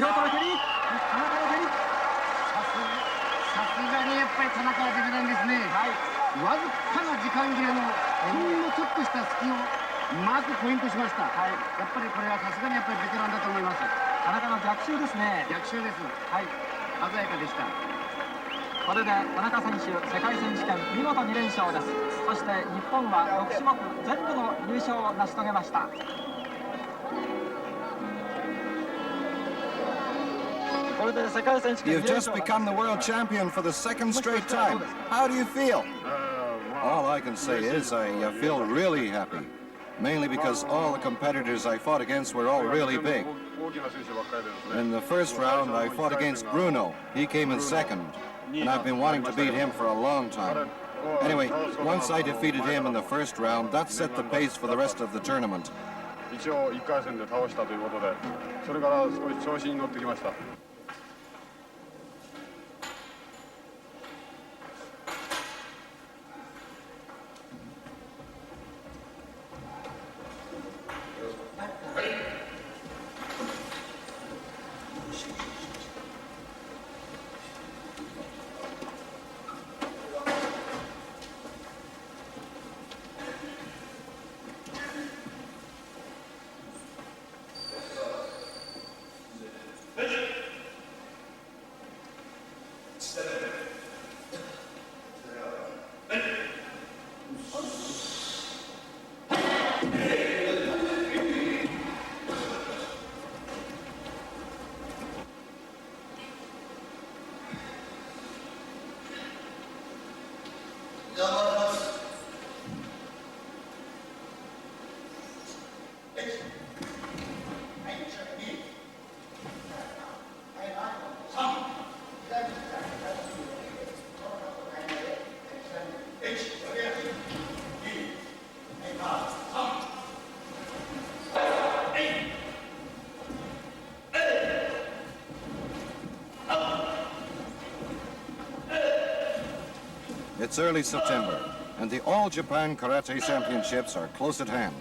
表止めてに田中の蹴り。さすがにやっぱり田中はベテランですね。はい。わずかな時間切れのほんのちょっとした隙をまずポイントしました。はい。やっぱりこれはさすがにやっぱりベテランだと思います。田中の逆襲ですね。逆襲です。はい。鮮やかでした。これで田中選手世界選手権見事2連勝です。そして日本は6種目全部の優勝を成し遂げました。You've just become the world champion for the second straight time. How do you feel? All I can say is I feel really happy. Mainly because all the competitors I fought against were all really big. In the first round, I fought against Bruno. He came in second, and I've been wanting to beat him for a long time. Anyway, once I defeated him in the first round, that set the pace for the rest of the tournament. 一応1回戦で倒したということで、それから少し調子に乗ってきました。It's early September, and the All-Japan Karate Championships are close at hand.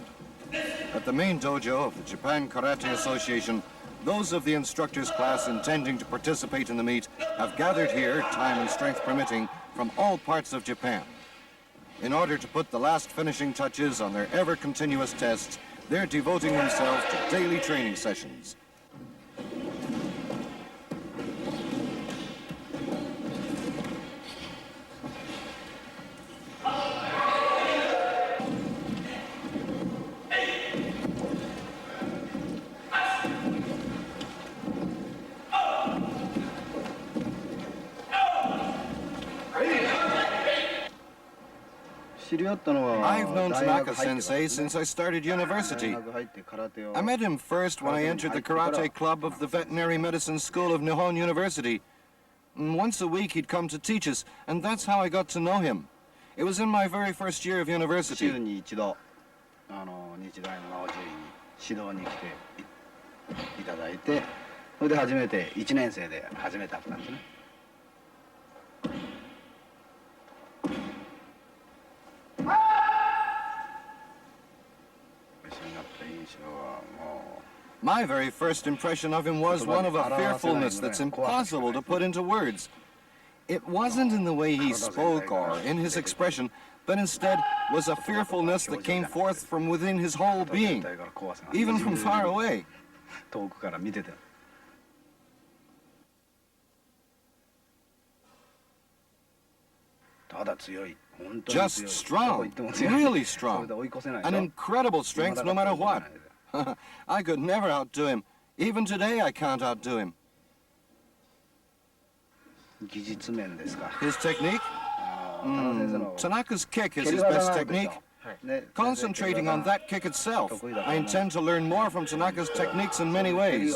At the main dojo of the Japan Karate Association, those of the instructors class intending to participate in the meet have gathered here, time and strength permitting, from all parts of Japan. In order to put the last finishing touches on their ever-continuous tests, they're devoting themselves to daily training sessions. I've known Tanaka Sensei since I started university. I met him first when I entered the karate club of the Veterinary Medicine School of Nihon University. Once a week he'd come to teach us, and that's how I got to know him. It was in my very first year of university. My very first impression of him was one of a fearfulness that's impossible to put into words. It wasn't in the way he spoke or in his expression, but instead was a fearfulness that came forth from within his whole being, even from far away. Just strong, really strong, an incredible strength no matter what. I could never outdo him. Even today I can't outdo him. His technique? Tanaka's kick is his best technique. Concentrating on that kick itself, I intend to learn more from Tanaka's techniques in many ways.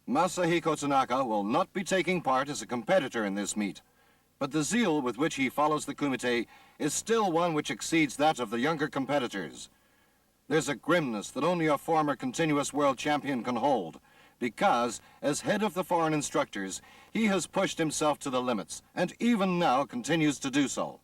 Masahiko Tanaka will not be taking part as a competitor in this meet, but the zeal with which he follows the kumite is still one which exceeds that of the younger competitors. There's a grimness that only a former continuous world champion can hold, because, as head of the foreign instructors, he has pushed himself to the limits, and even now continues to do so.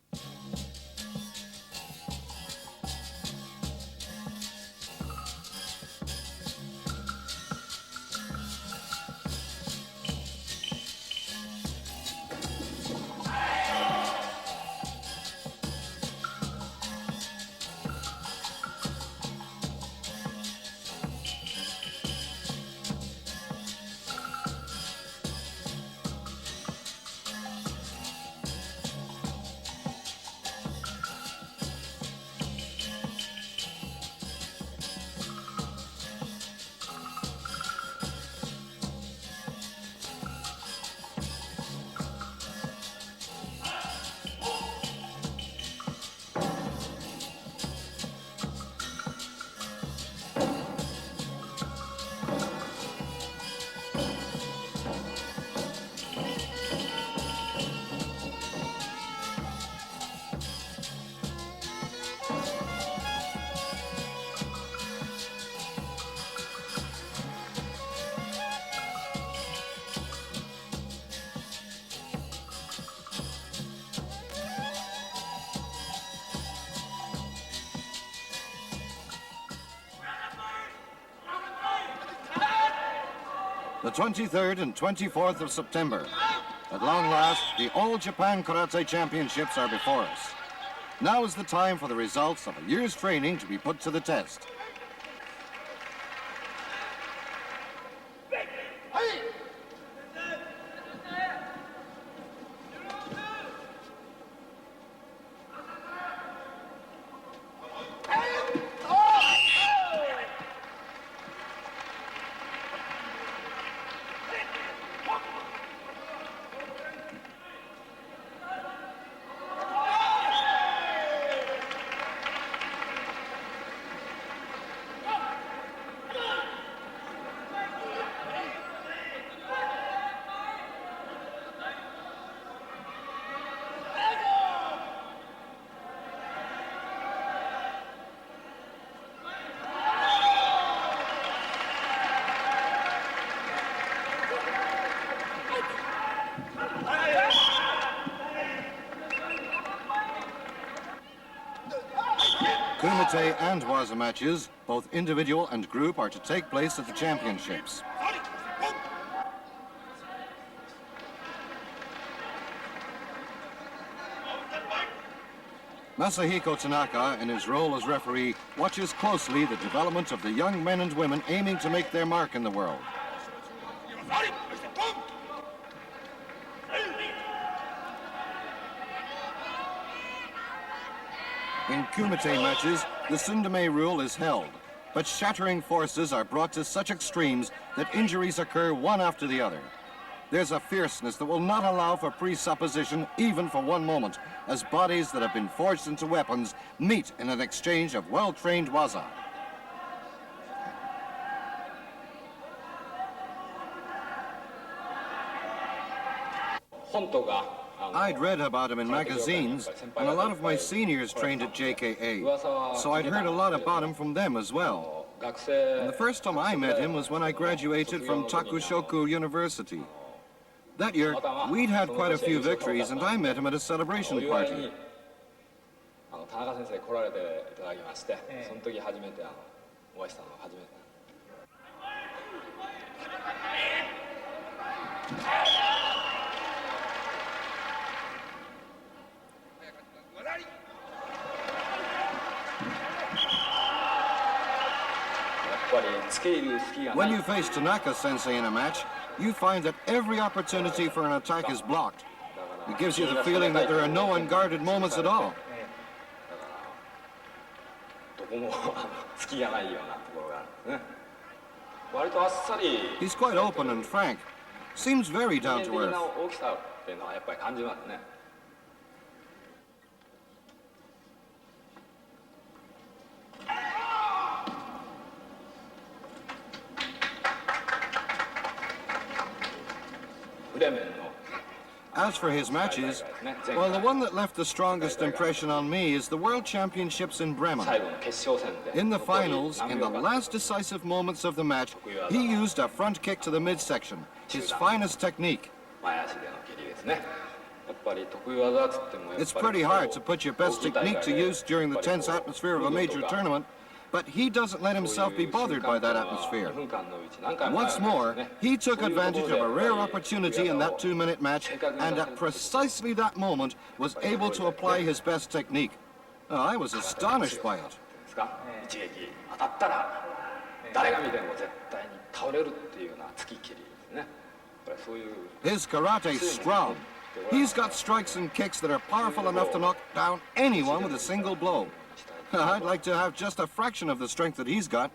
The 23rd and 24th of September. At long last, the All Japan Karate Championships are before us. Now is the time for the results of a year's training to be put to the test. Kumite and waza matches, both individual and group, are to take place at the championships. Masahiko Tanaka, in his role as referee, watches closely the development of the young men and women aiming to make their mark in the world. In kumite matches, the Sundame rule is held, but shattering forces are brought to such extremes that injuries occur one after the other. There's a fierceness that will not allow for presupposition even for one moment, as bodies that have been forged into weapons meet in an exchange of well-trained waza. I'd read about him in magazines, and a lot of my seniors trained at JKA, so I'd heard a lot about him from them as well. And the first time I met him was when I graduated from Takushoku University. That year, we'd had quite a few victories, and I met him at a celebration party. Tanaka Sensei 来られていただきまして、その時初めてお会いしたのが初めて。When you face Tanaka Sensei in a match, you find that every opportunity for an attack is blocked. It gives you the feeling that there are no unguarded moments at all. He's quite open and frank. Seems very down to earth. As for his matches, well, the one that left the strongest impression on me is the World Championships in Bremen. In the finals, in the last decisive moments of the match, he used a front kick to the midsection, his finest technique. It's pretty hard to put your best technique to use during the tense atmosphere of a major tournament, but he doesn't let himself be bothered by that atmosphere. Once more, he took advantage of a rare opportunity in that 2-minute match, and at precisely that moment was able to apply his best technique. Oh, I was astonished by it. His karate's strong. He's got strikes and kicks that are powerful enough to knock down anyone with a single blow. I'd like to have just a fraction of the strength that he's got.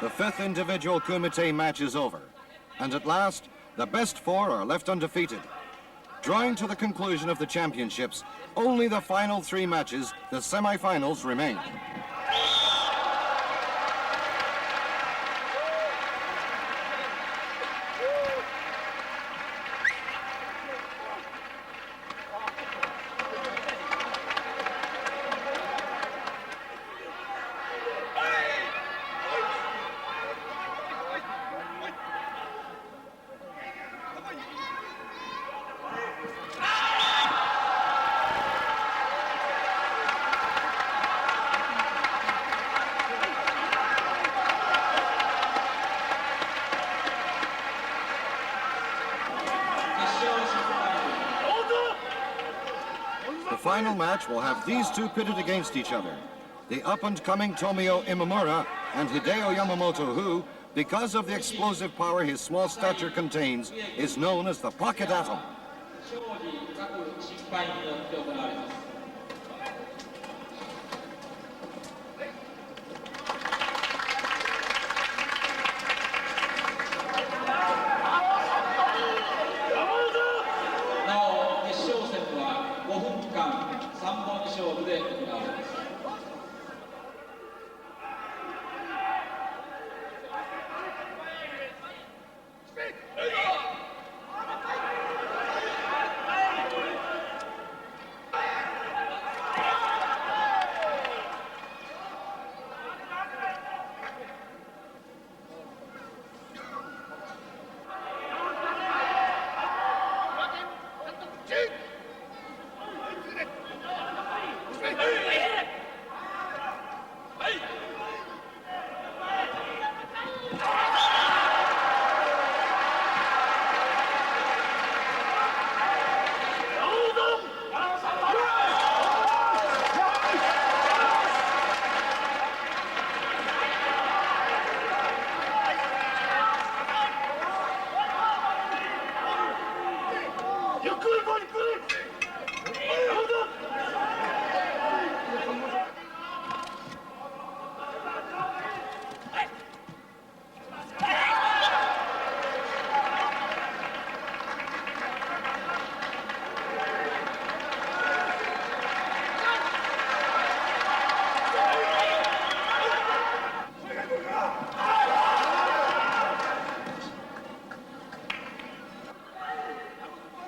The 5th individual Kumite match is over. And at last, the best 4 are left undefeated. Drawing to the conclusion of the championships, only the final 3 matches, the semi-finals, remain. The final match will have these two pitted against each other. The up-and-coming Tomio Imamura and Hideo Yamamoto, who, because of the explosive power his small stature contains, is known as the Pocket Atom.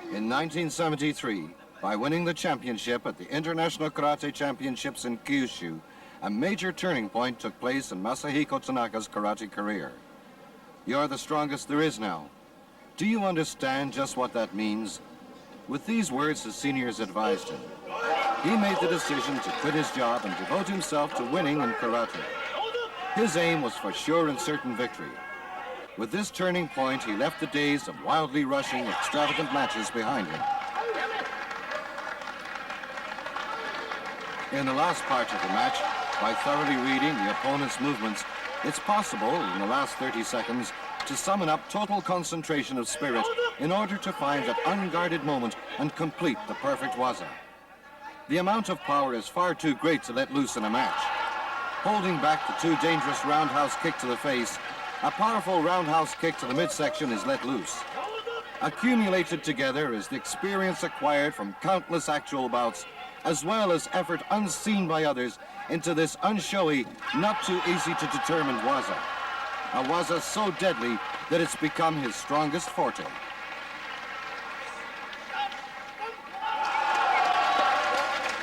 In 1973, by winning the championship at the International Karate Championships in Kyushu, a major turning point took place in Masahiko Tanaka's karate career. You're the strongest there is now. Do you understand just what that means? With these words, his seniors advised him. He made the decision to quit his job and devote himself to winning in karate. His aim was for sure and certain victory. With this turning point, he left the days of wildly rushing, extravagant matches behind him. In the last part of the match, by thoroughly reading the opponent's movements, it's possible, in the last 30 seconds, to summon up total concentration of spirit in order to find that unguarded moment and complete the perfect waza. The amount of power is far too great to let loose in a match. Holding back the too dangerous roundhouse kick to the face, a powerful roundhouse kick to the midsection is let loose. Accumulated together is the experience acquired from countless actual bouts as well as effort unseen by others into this unshowy, not too easy to determine waza. A waza so deadly that it's become his strongest forte.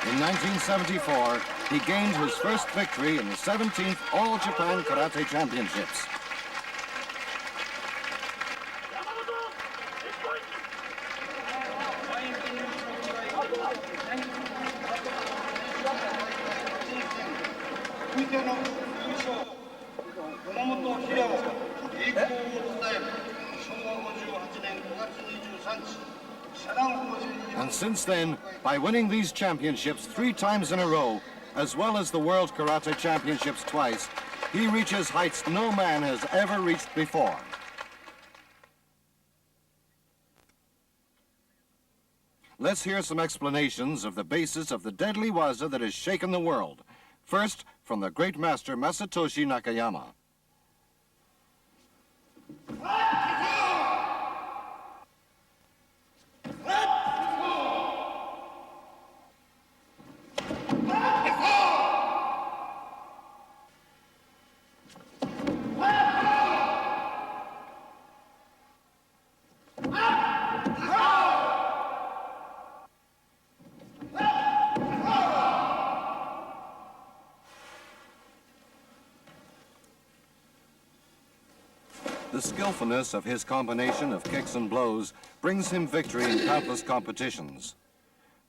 In 1974, he gained his first victory in the 17th All Japan Karate Championships. And since then, by winning these championships 3 times in a row, as well as the World Karate Championships twice, he reaches heights no man has ever reached before. Let's hear some explanations of the basis of the deadly waza that has shaken the world. First, from the great master Masatoshi Nakayama. The skillfulness of his combination of kicks and blows brings him victory in countless competitions.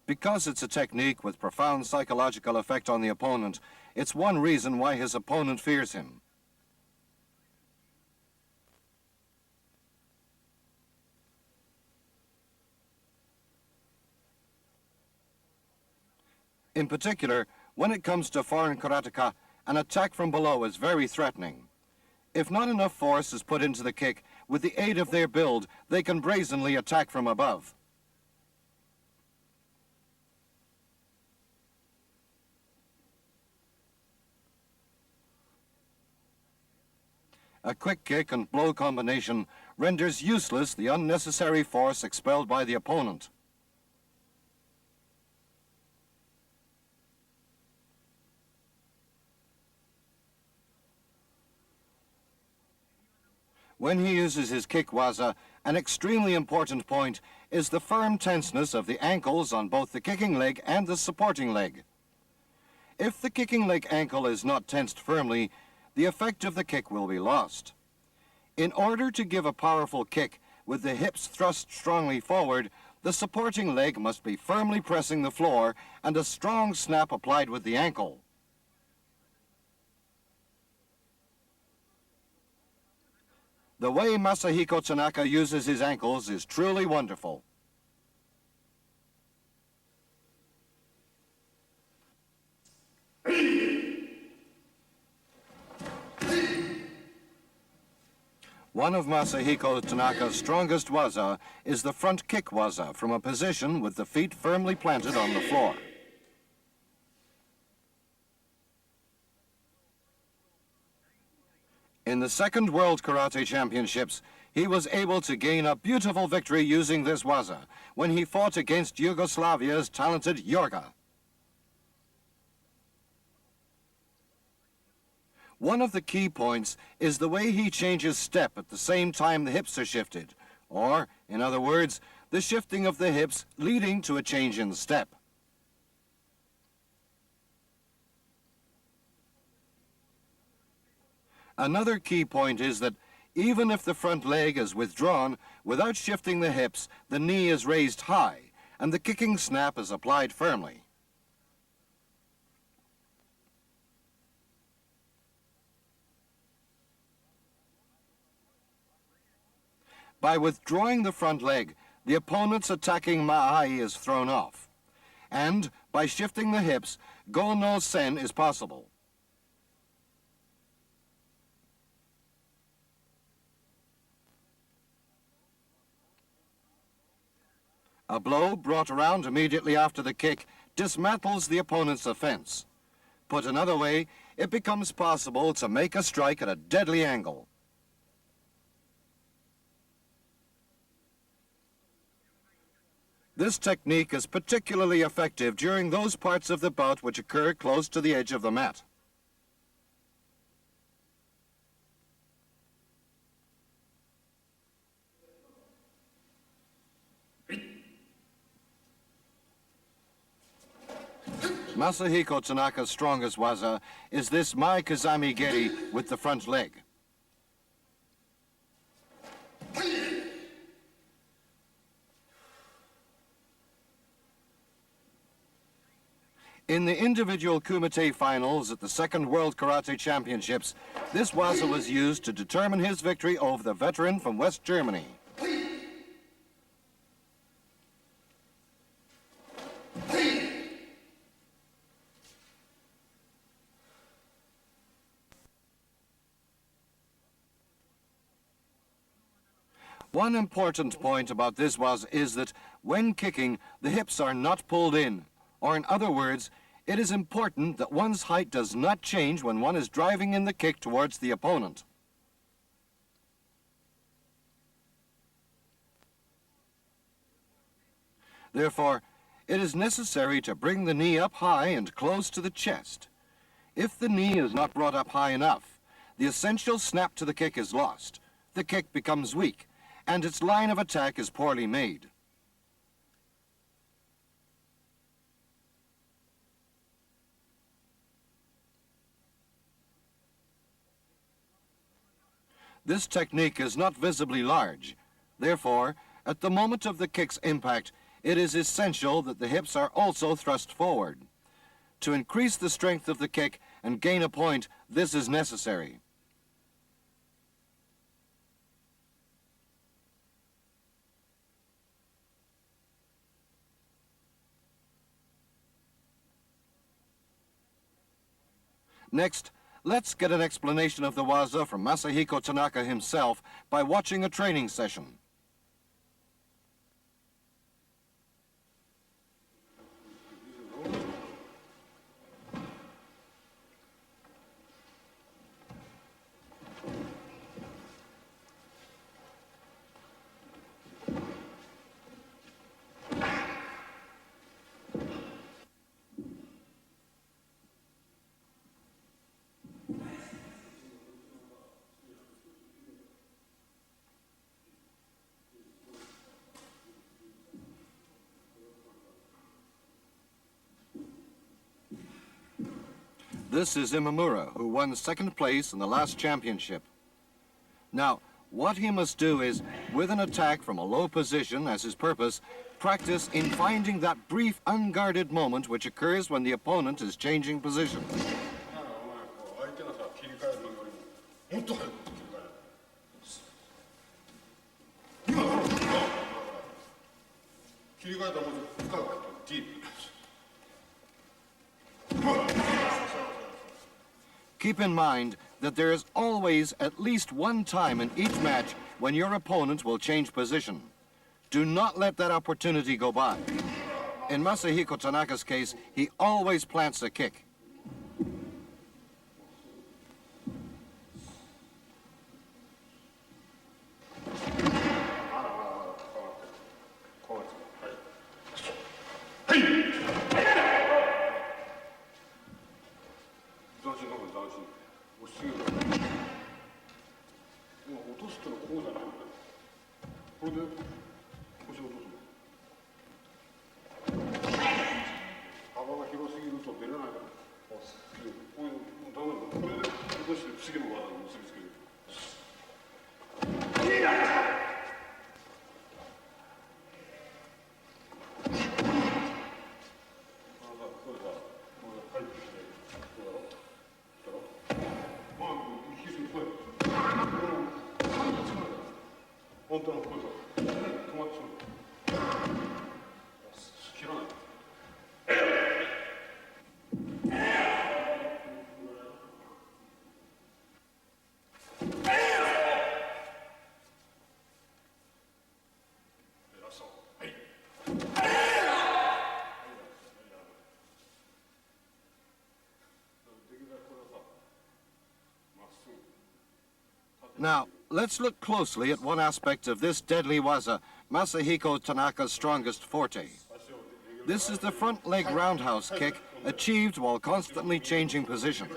Because it's a technique with profound psychological effect on the opponent, it's one reason why his opponent fears him. In particular, when it comes to foreign karateka, an attack from below is very threatening. If not enough force is put into the kick, with the aid of their build, they can brazenly attack from above. A quick kick and blow combination renders useless the unnecessary force expelled by the opponent. When he uses his kick waza, an extremely important point is the firm tenseness of the ankles on both the kicking leg and the supporting leg. If the kicking leg ankle is not tensed firmly, the effect of the kick will be lost. In order to give a powerful kick with the hips thrust strongly forward, the supporting leg must be firmly pressing the floor and a strong snap applied with the ankle. The way Masahiko Tanaka uses his ankles is truly wonderful. One of Masahiko Tanaka's strongest waza is the front kick waza from a position with the feet firmly planted on the floor. In the second World Karate Championships, he was able to gain a beautiful victory using this waza when he fought against Yugoslavia's talented Yorga. One of the key points is the way he changes step at the same time the hips are shifted, or, in other words, the shifting of the hips leading to a change in step. Another key point is that even if the front leg is withdrawn, without shifting the hips, the knee is raised high, and the kicking snap is applied firmly. By withdrawing the front leg, the opponent's attacking ma'ai is thrown off. And by shifting the hips, go no sen is possible. A blow brought around immediately after the kick dismantles the opponent's offense. Put another way, it becomes possible to make a strike at a deadly angle. This technique is particularly effective during those parts of the bout which occur close to the edge of the mat. Masahiko Tanaka's strongest waza is this Mai Kazami Geri with the front leg. In the individual Kumite finals at the Second World Karate Championships, this waza was used to determine his victory over the veteran from West Germany. One important point about this waza is that when kicking, the hips are not pulled in. Or in other words, it is important that one's height does not change when one is driving in the kick towards the opponent. Therefore, it is necessary to bring the knee up high and close to the chest. If the knee is not brought up high enough, the essential snap to the kick is lost. The kick becomes weak, and its line of attack is poorly made. This technique is not visibly large. Therefore, at the moment of the kick's impact, it is essential that the hips are also thrust forward. To increase the strength of the kick and gain a point, this is necessary. Next, let's get an explanation of the waza from Masahiko Tanaka himself by watching a training session. This is Imamura, who won second place in the last championship. Now, what he must do is, with an attack from a low position as his purpose, practice in finding that brief, unguarded moment which occurs when the opponent is changing position. Keep in mind that there is always at least one time in each match when your opponent will change position. Do not let that opportunity go by. In Masahiko Tanaka's case, he always plants a kick. Now, let's look closely at one aspect of this deadly waza Masahiko Tanaka's strongest forte. This is the front leg roundhouse kick achieved while constantly changing position.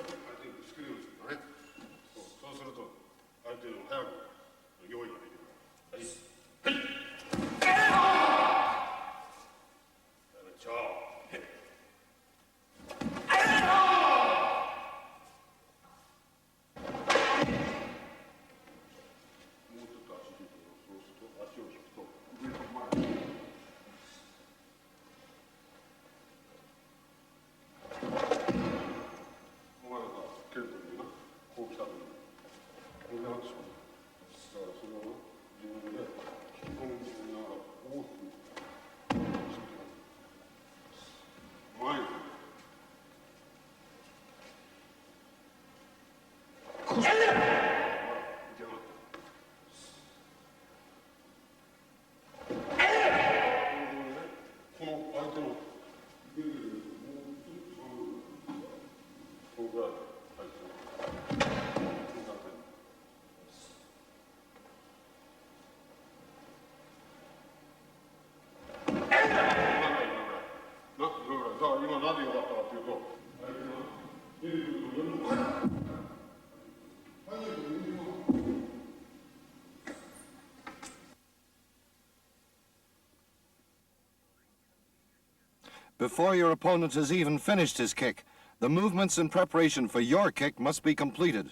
Before your opponent has even finished his kick, the movements in preparation for your kick must be completed.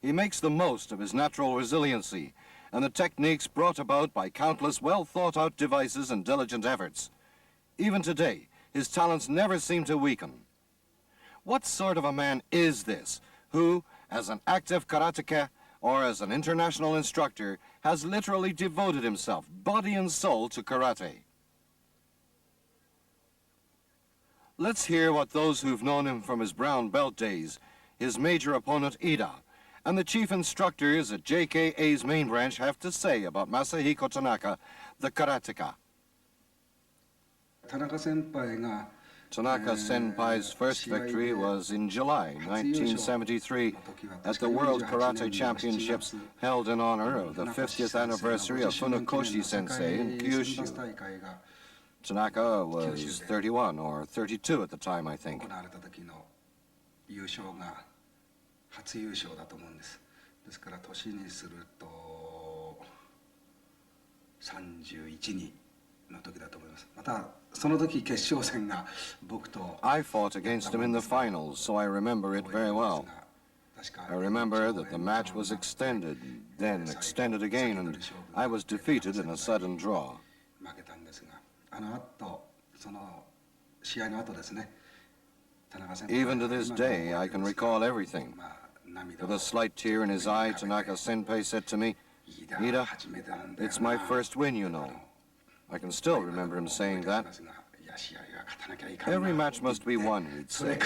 He makes the most of his natural resiliency and the techniques brought about by countless well-thought-out devices and diligent efforts. Even today, his talents never seem to weaken. What sort of a man is this, who, as an active karateka or as an international instructor, has literally devoted himself, body and soul, to karate? Let's hear what those who've known him from his brown belt days, his major opponent Ida, and the chief instructors at JKA's main branch have to say about Masahiko Tanaka, the karateka. Tanaka Senpai's first victory was in July 1973 at the World Karate Championships held in honor of the 50th anniversary of Funakoshi Sensei in Kyushu. Tanaka was 31 or 32 at the time, I think. 初優勝だと思うんです。ですから年にすると31にの時だと思います。またその時決勝戦が僕と I fought against him in the finals, so I remember it very well. I remember that the match was extended, then extended again, and I was defeated in a sudden draw. 負けたんですが、あの後その試合の後ですね。 Even to this day, I can recall everything. With a slight tear in his eye, Tanaka Sensei said to me, "Ida, it's my first win, you know." I can still remember him saying that. Every match must be won, he'd say.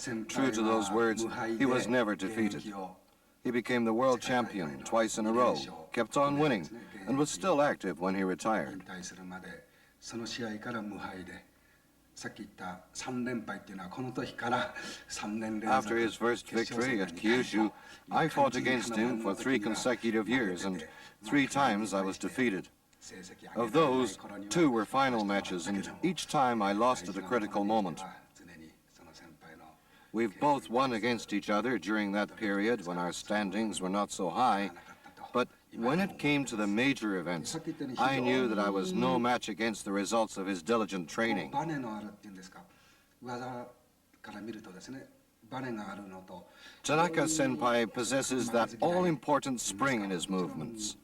And true to those words, he was never defeated. He became the world champion twice in a row, kept on winning, and was still active when he retired. After his first victory at Kyushu, I fought against him for 3 consecutive years, and 3 times I was defeated. Of those, 2 were final matches, and each time I lost at a critical moment. We've both won against each other during that period when our standings were not so high, but when it came to the major events, I knew that I was no match against the results of his diligent training. Tanaka Senpai possesses that all-important spring in his movements.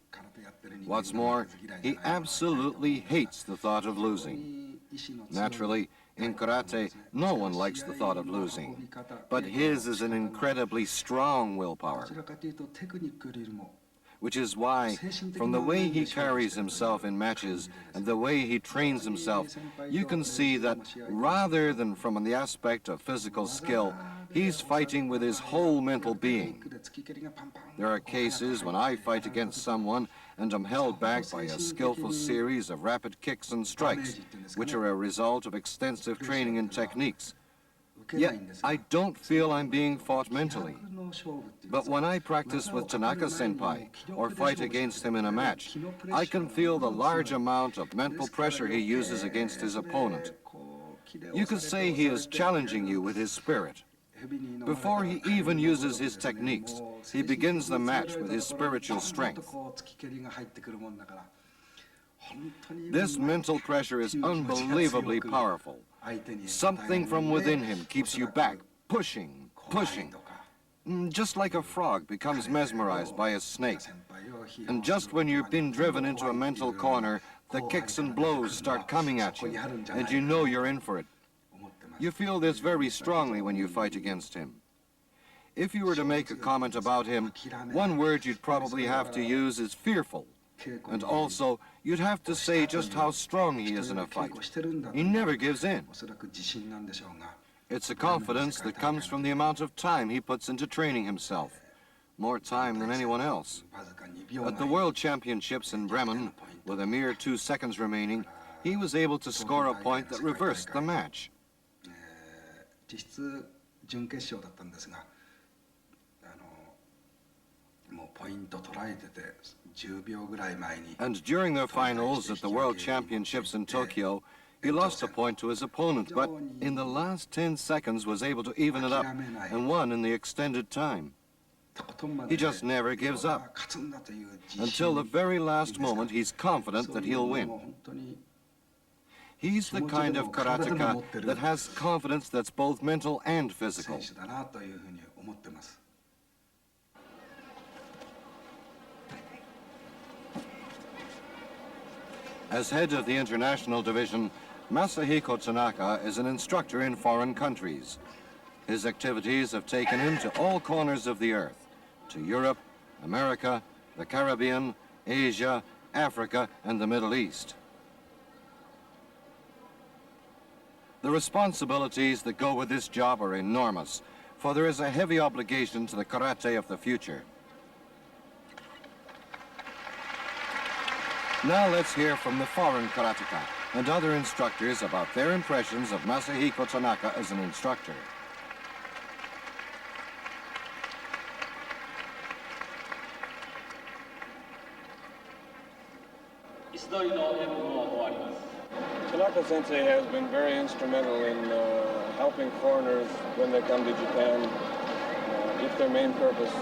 What's more, he absolutely hates the thought of losing. Naturally, in karate, no one likes the thought of losing, but his is an incredibly strong willpower. Which is why, from the way he carries himself in matches and the way he trains himself, you can see that rather than from the aspect of physical skill, He's fighting with his whole mental being. There are cases when I fight against someone and am held back by a skillful series of rapid kicks and strikes, which are a result of extensive training and techniques. Yet, I don't feel I'm being fought mentally. But when I practice with Tanaka Senpai or fight against him in a match, I can feel the large amount of mental pressure he uses against his opponent. You could say he is challenging you with his spirit. Before he even uses his techniques, he begins the match with his spiritual strength. This mental pressure is unbelievably powerful. Something from within him keeps you back, pushing, pushing. Just like a frog becomes mesmerized by a snake. And just when you've been driven into a mental corner, the kicks and blows start coming at you, and you know you're in for it. You feel this very strongly when you fight against him. If you were to make a comment about him, one word you'd probably have to use is fearful. And also, you'd have to say just how strong he is in a fight. He never gives in. It's a confidence that comes from the amount of time he puts into training himself. More time than anyone else. At the World Championships in Bremen, with a mere 2 seconds remaining, he was able to score a point that reversed the match. And during their finals at the World Championships in Tokyo, he lost a point to his opponent, but in the last 10 seconds was able to even it up and won in the extended time. He just never gives up. Until the very last moment, he's confident that he'll win. He's the kind of karateka that has confidence that's both mental and physical. As head of the international division, Masahiko Tanaka is an instructor in foreign countries. His activities have taken him to all corners of the earth, to Europe, America, the Caribbean, Asia, Africa, and the Middle East. The responsibilities that go with this job are enormous, for there is a heavy obligation to the karate of the future. Now let's hear from the foreign karateka and other instructors about their impressions of Masahiko Tanaka as an instructor. Tanaka Sensei has been very instrumental in helping foreigners when they come to Japan, if their main purpose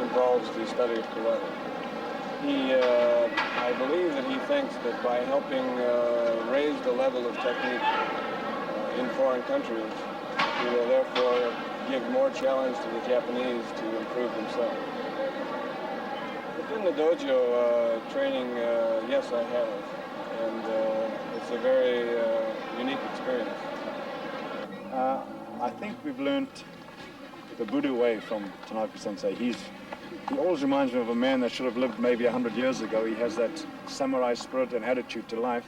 involves the study of karate. I believe that he thinks that by helping raise the level of technique in foreign countries, he will therefore give more challenge to the Japanese to improve themselves. Within the dojo training, yes, I have, and it's a very unique experience. I think we've learned the Buddha way from Tanaka Sensei. He always reminds me of a man that should have lived maybe 100 years ago. He has that samurai spirit and attitude to life.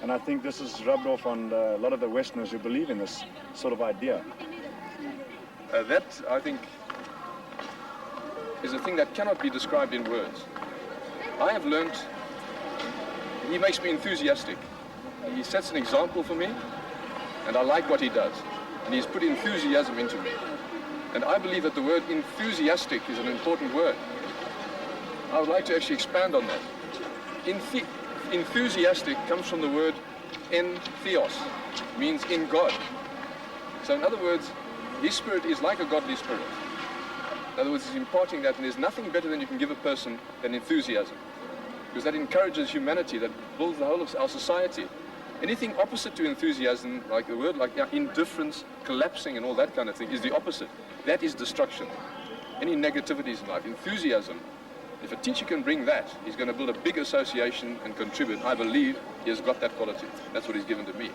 And I think this is rubbed off on a lot of the Westerners who believe in this sort of idea. That, I think, is a thing that cannot be described in words. I have learned, he makes me enthusiastic. He sets an example for me, and I like what he does. And he's put enthusiasm into me. And I believe that the word enthusiastic is an important word. I would like to actually expand on that. Enthusiastic comes from the word entheos, means in God. So in other words, his spirit is like a godly spirit. In other words, he's imparting that, and there's nothing better than you can give a person than enthusiasm. Because that encourages humanity, that builds the whole of our society. Anything opposite to enthusiasm, like the word like indifference, collapsing and all that kind of thing, is the opposite. That is destruction. Any negativities in life, enthusiasm. If a teacher can bring that, he's going to build a big association and contribute. I believe he has got that quality. That's what he's given to me.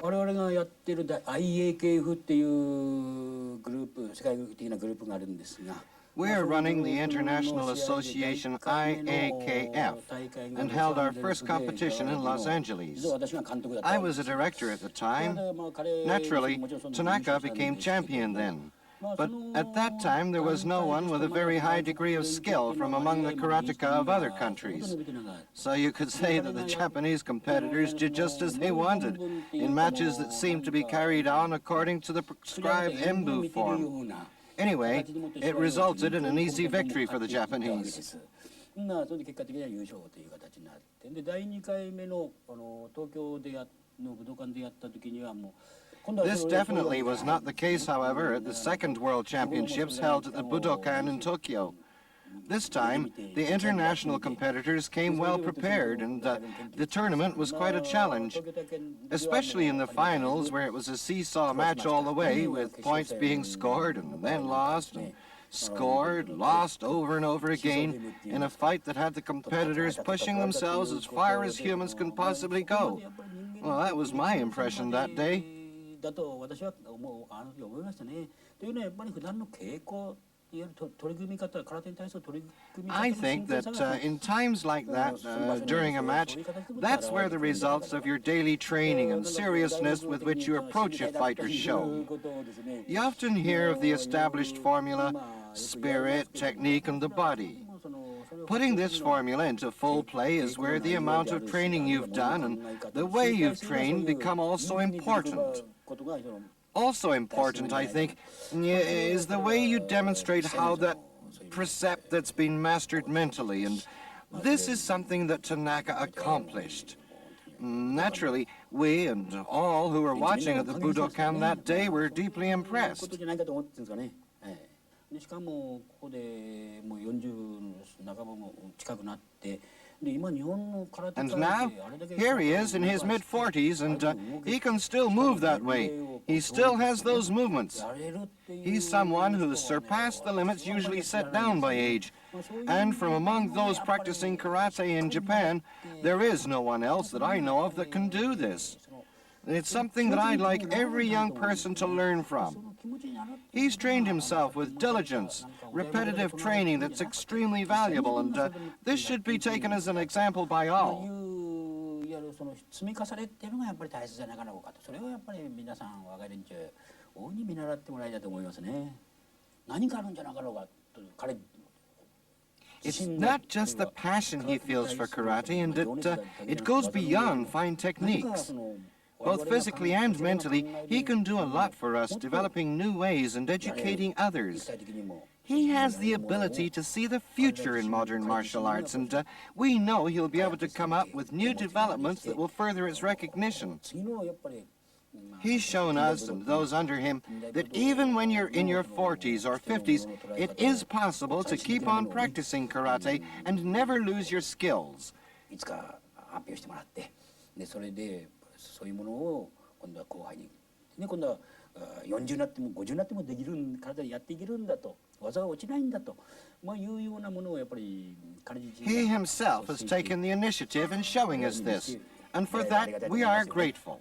我々がやっているIAKF っていうグループ、世界的なグループがあるんですが、We're running the International Association IAKF and held our first competition in Los Angeles. I was a director at the time. Naturally, Tanaka became champion then. But at that time, there was no one with a very high degree of skill from among the karateka of other countries. So you could say that the Japanese competitors did just as they wanted, in matches that seemed to be carried on according to the prescribed embu form. Anyway, it resulted in an easy victory for the Japanese. This definitely was not the case, however, at the second World Championships held at the Budokan in Tokyo. This time, the international competitors came well prepared, and the tournament was quite a challenge, especially in the finals, where it was a seesaw match all the way, with points being scored and then lost, and scored, lost over and over again, in a fight that had the competitors pushing themselves as far as humans can possibly go. Well, that was my impression that day. I think that in times like that, during a match, that's where the results of your daily training and seriousness with which you approach a fight are shown. You often hear of the established formula, spirit, technique, and the body. Putting this formula into full play is where the amount of training you've done and the way you've trained become also important. Also important, I think, is the way you demonstrate how that precept that's been mastered mentally, and this is something that Tanaka accomplished. Naturally, we and all who were watching at the Budokan that day were deeply impressed. And now, here he is in his mid-40s, and he can still move that way. He still has those movements. He's someone who's surpassed the limits usually set down by age. And from among those practicing karate in Japan, there is no one else that I know of that can do this. It's something that I'd like every young person to learn from. He's trained himself with diligence, repetitive training that's extremely valuable, and this should be taken as an example by all. It's not just the passion he feels for karate, and it goes beyond fine techniques. Both physically and mentally, he can do a lot for us, developing new ways and educating others. He has the ability to see the future in modern martial arts, and we know he'll be able to come up with new developments that will further its recognition. He's shown us and those under him that even when you're in your 40s or 50s, it is possible to keep on practicing karate and never lose your skills. そういうものを今度は後輩に、ね、今度は40になっても50になってもできる体でやっていけるんだと、技が落ちないんだと、いうようなものをやっぱり彼自身が。He himself has taken the initiative in showing us this, and for that we are grateful.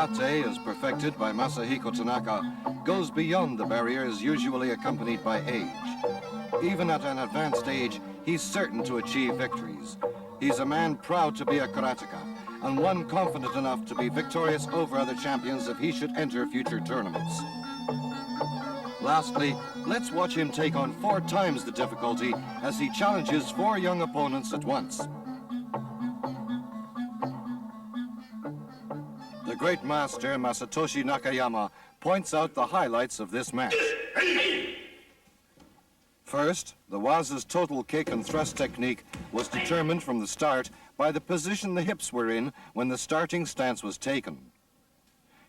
Karate, as perfected by Masahiko Tanaka, goes beyond the barriers usually accompanied by age. Even at an advanced age, he's certain to achieve victories. He's a man proud to be a karateka, and one confident enough to be victorious over other champions if he should enter future tournaments. Lastly, let's watch him take on 4 times the difficulty as he challenges 4 young opponents at once. The great master Masatoshi Nakayama points out the highlights of this match. First, the waza's total kick and thrust technique was determined from the start by the position the hips were in when the starting stance was taken.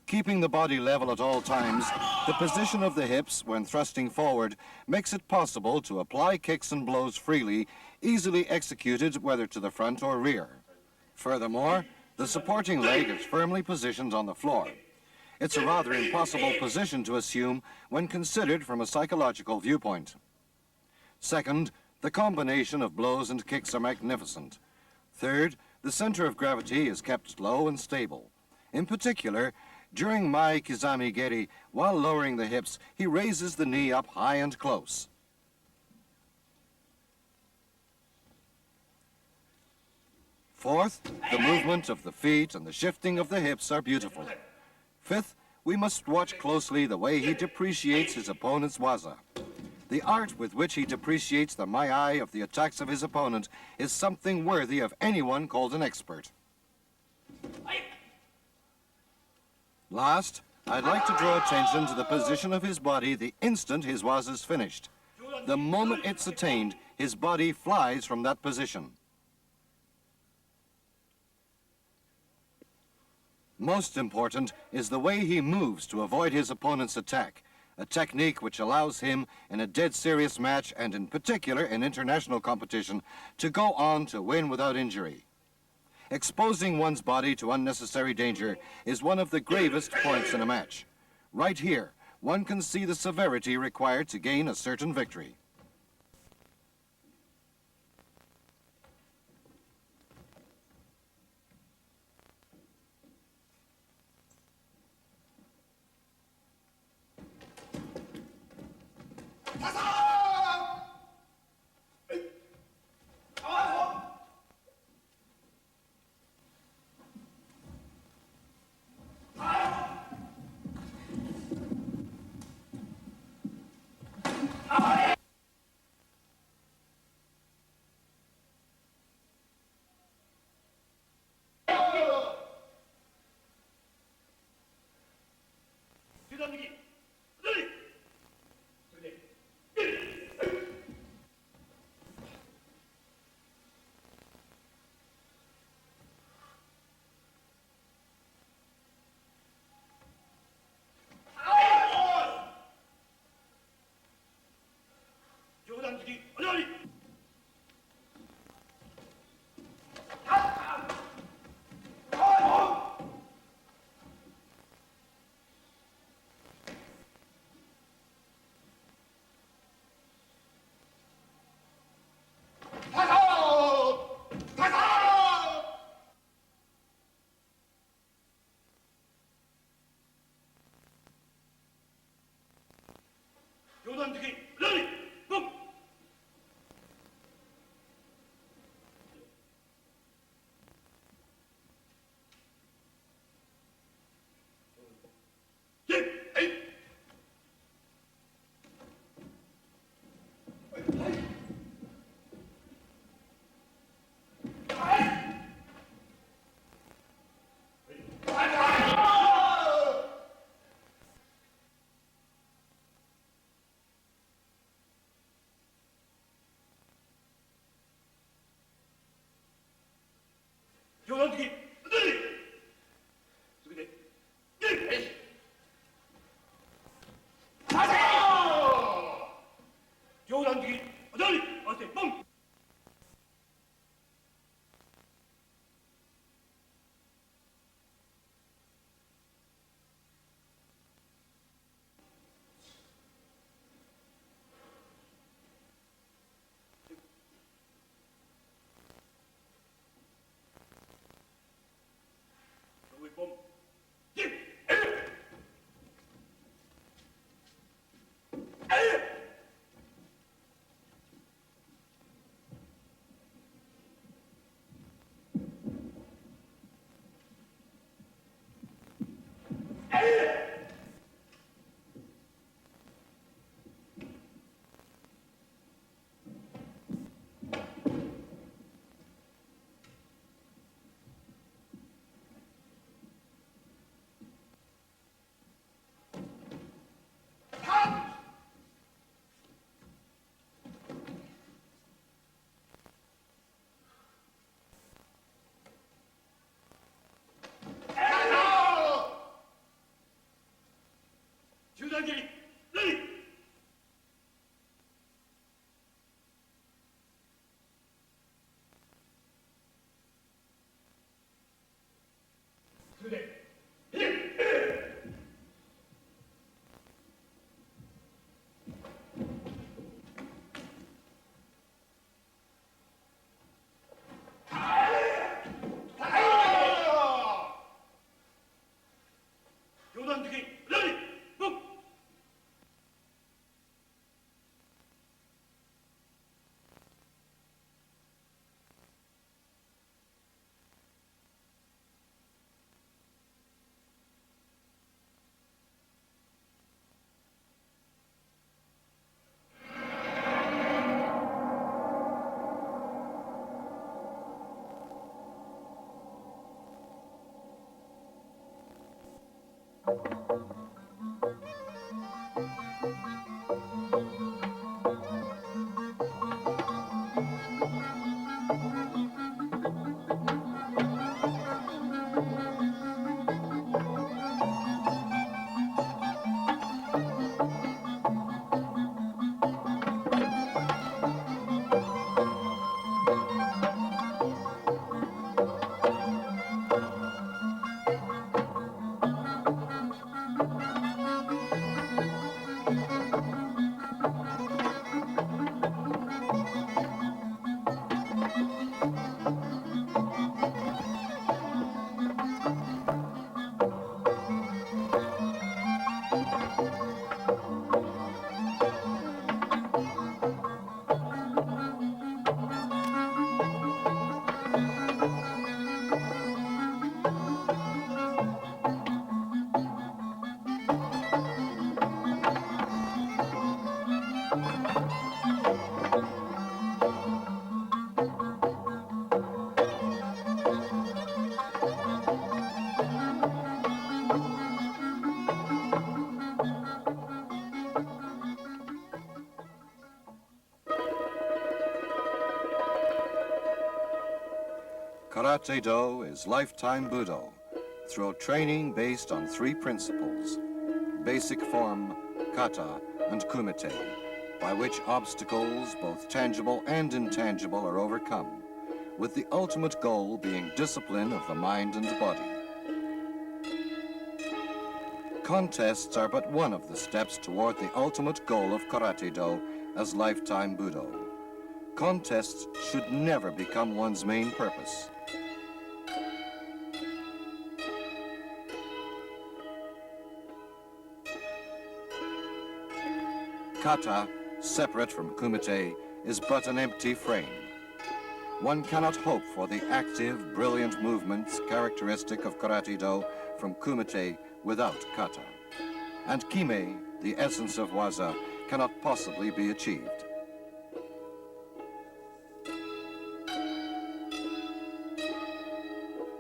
Keeping the body level at all times, the position of the hips when thrusting forward makes it possible to apply kicks and blows freely, easily executed whether to the front or rear. Furthermore, the supporting leg is firmly positioned on the floor. It's a rather impossible position to assume when considered from a psychological viewpoint. Second, the combination of blows and kicks are magnificent. Third, the center of gravity is kept low and stable. In particular, during Mai Kizami Geri, while lowering the hips, he raises the knee up high and close. Fourth, the movement of the feet and the shifting of the hips are beautiful. Fifth, we must watch closely the way he depreciates his opponent's waza. The art with which he depreciates the mai of the attacks of his opponent is something worthy of anyone called an expert. Last, I'd like to draw attention to the position of his body the instant his waza is finished. The moment it's attained, his body flies from that position. Most important is the way he moves to avoid his opponent's attack, a technique which allows him, in a dead serious match and in particular in international competition, to go on to win without injury. Exposing one's body to unnecessary danger is one of the gravest points in a match. Right here, one can see the severity required to gain a certain victory. Karate-do is lifetime Budo through training based on 3 principles: basic form, kata, and kumite, by which obstacles, both tangible and intangible, are overcome, with the ultimate goal being discipline of the mind and body. Contests are but one of the steps toward the ultimate goal of Karate-do as lifetime Budo. Contests should never become one's main purpose. Kata, separate from kumite, is but an empty frame. One cannot hope for the active, brilliant movements characteristic of Karate-do from kumite without kata. And kime, the essence of waza, cannot possibly be achieved.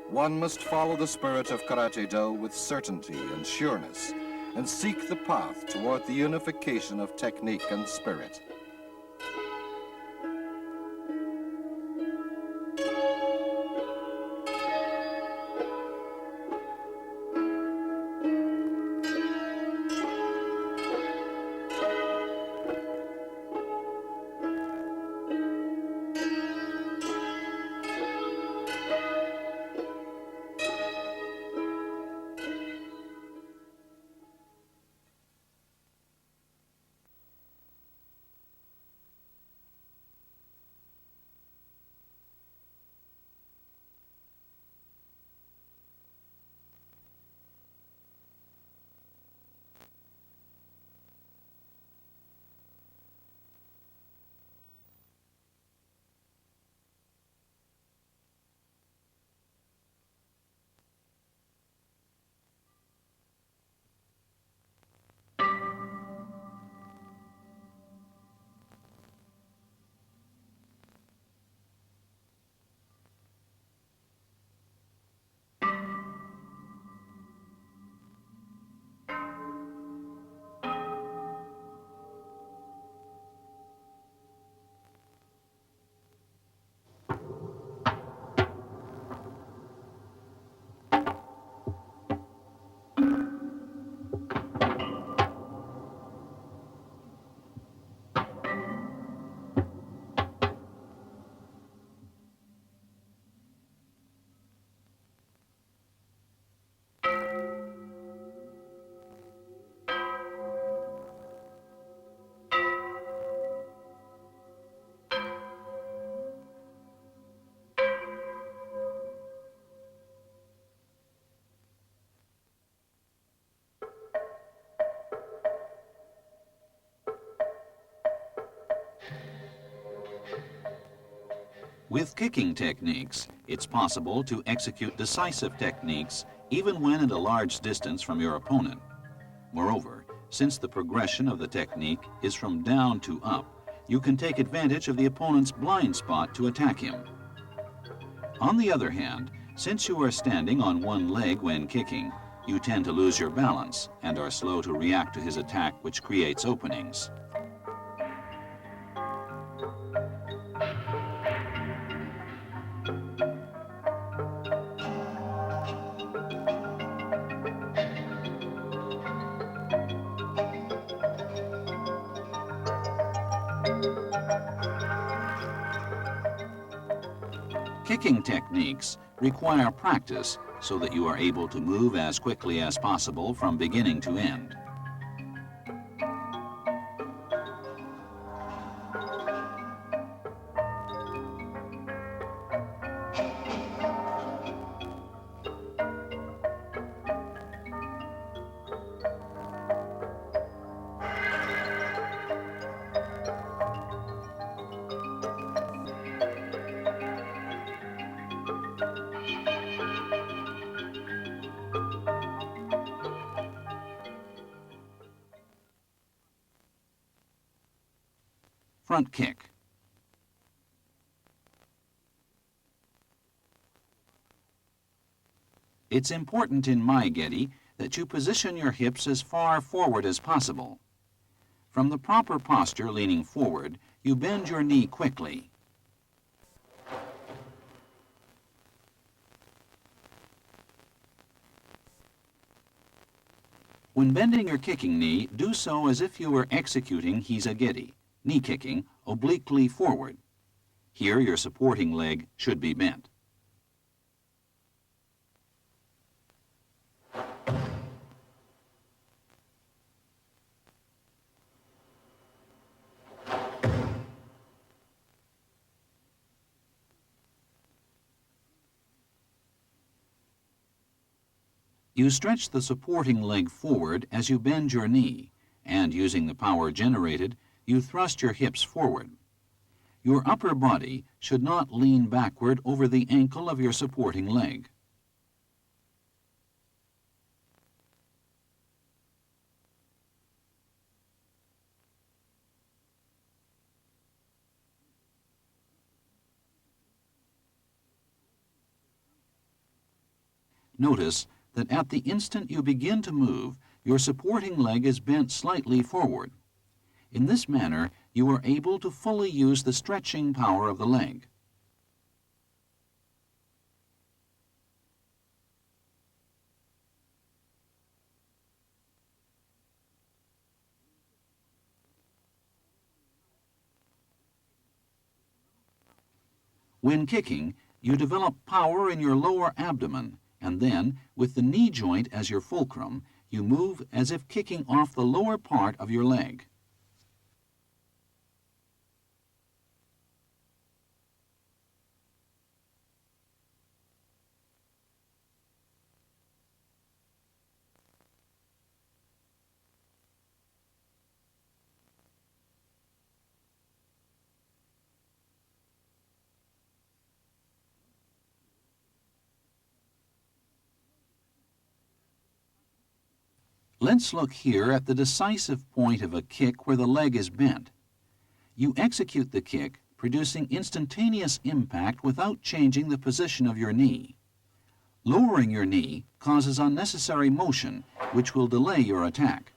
One must follow the spirit of Karate-do with certainty and sureness, and seek the path toward the unification of technique and spirit. With kicking techniques, it's possible to execute decisive techniques even when at a large distance from your opponent. Moreover, since the progression of the technique is from down to up, you can take advantage of the opponent's blind spot to attack him. On the other hand, since you are standing on one leg when kicking, you tend to lose your balance and are slow to react to his attack, which creates openings. Kicking techniques require practice so that you are able to move as quickly as possible from beginning to end. Front kick. It's important in Maegeri that you position your hips as far forward as possible. From the proper posture leaning forward, you bend your knee quickly. When bending your kicking knee, do so as if you were executing hizageri, knee kicking, obliquely forward. Here your supporting leg should be bent. You stretch the supporting leg forward as you bend your knee, and using the power generated, you thrust your hips forward. Your upper body should not lean backward over the ankle of your supporting leg. Notice that at the instant you begin to move, your supporting leg is bent slightly forward. In this manner, you are able to fully use the stretching power of the leg. When kicking, you develop power in your lower abdomen, and then, with the knee joint as your fulcrum, you move as if kicking off the lower part of your leg. Let's look here at the decisive point of a kick where the leg is bent. You execute the kick, producing instantaneous impact without changing the position of your knee. Lowering your knee causes unnecessary motion, which will delay your attack.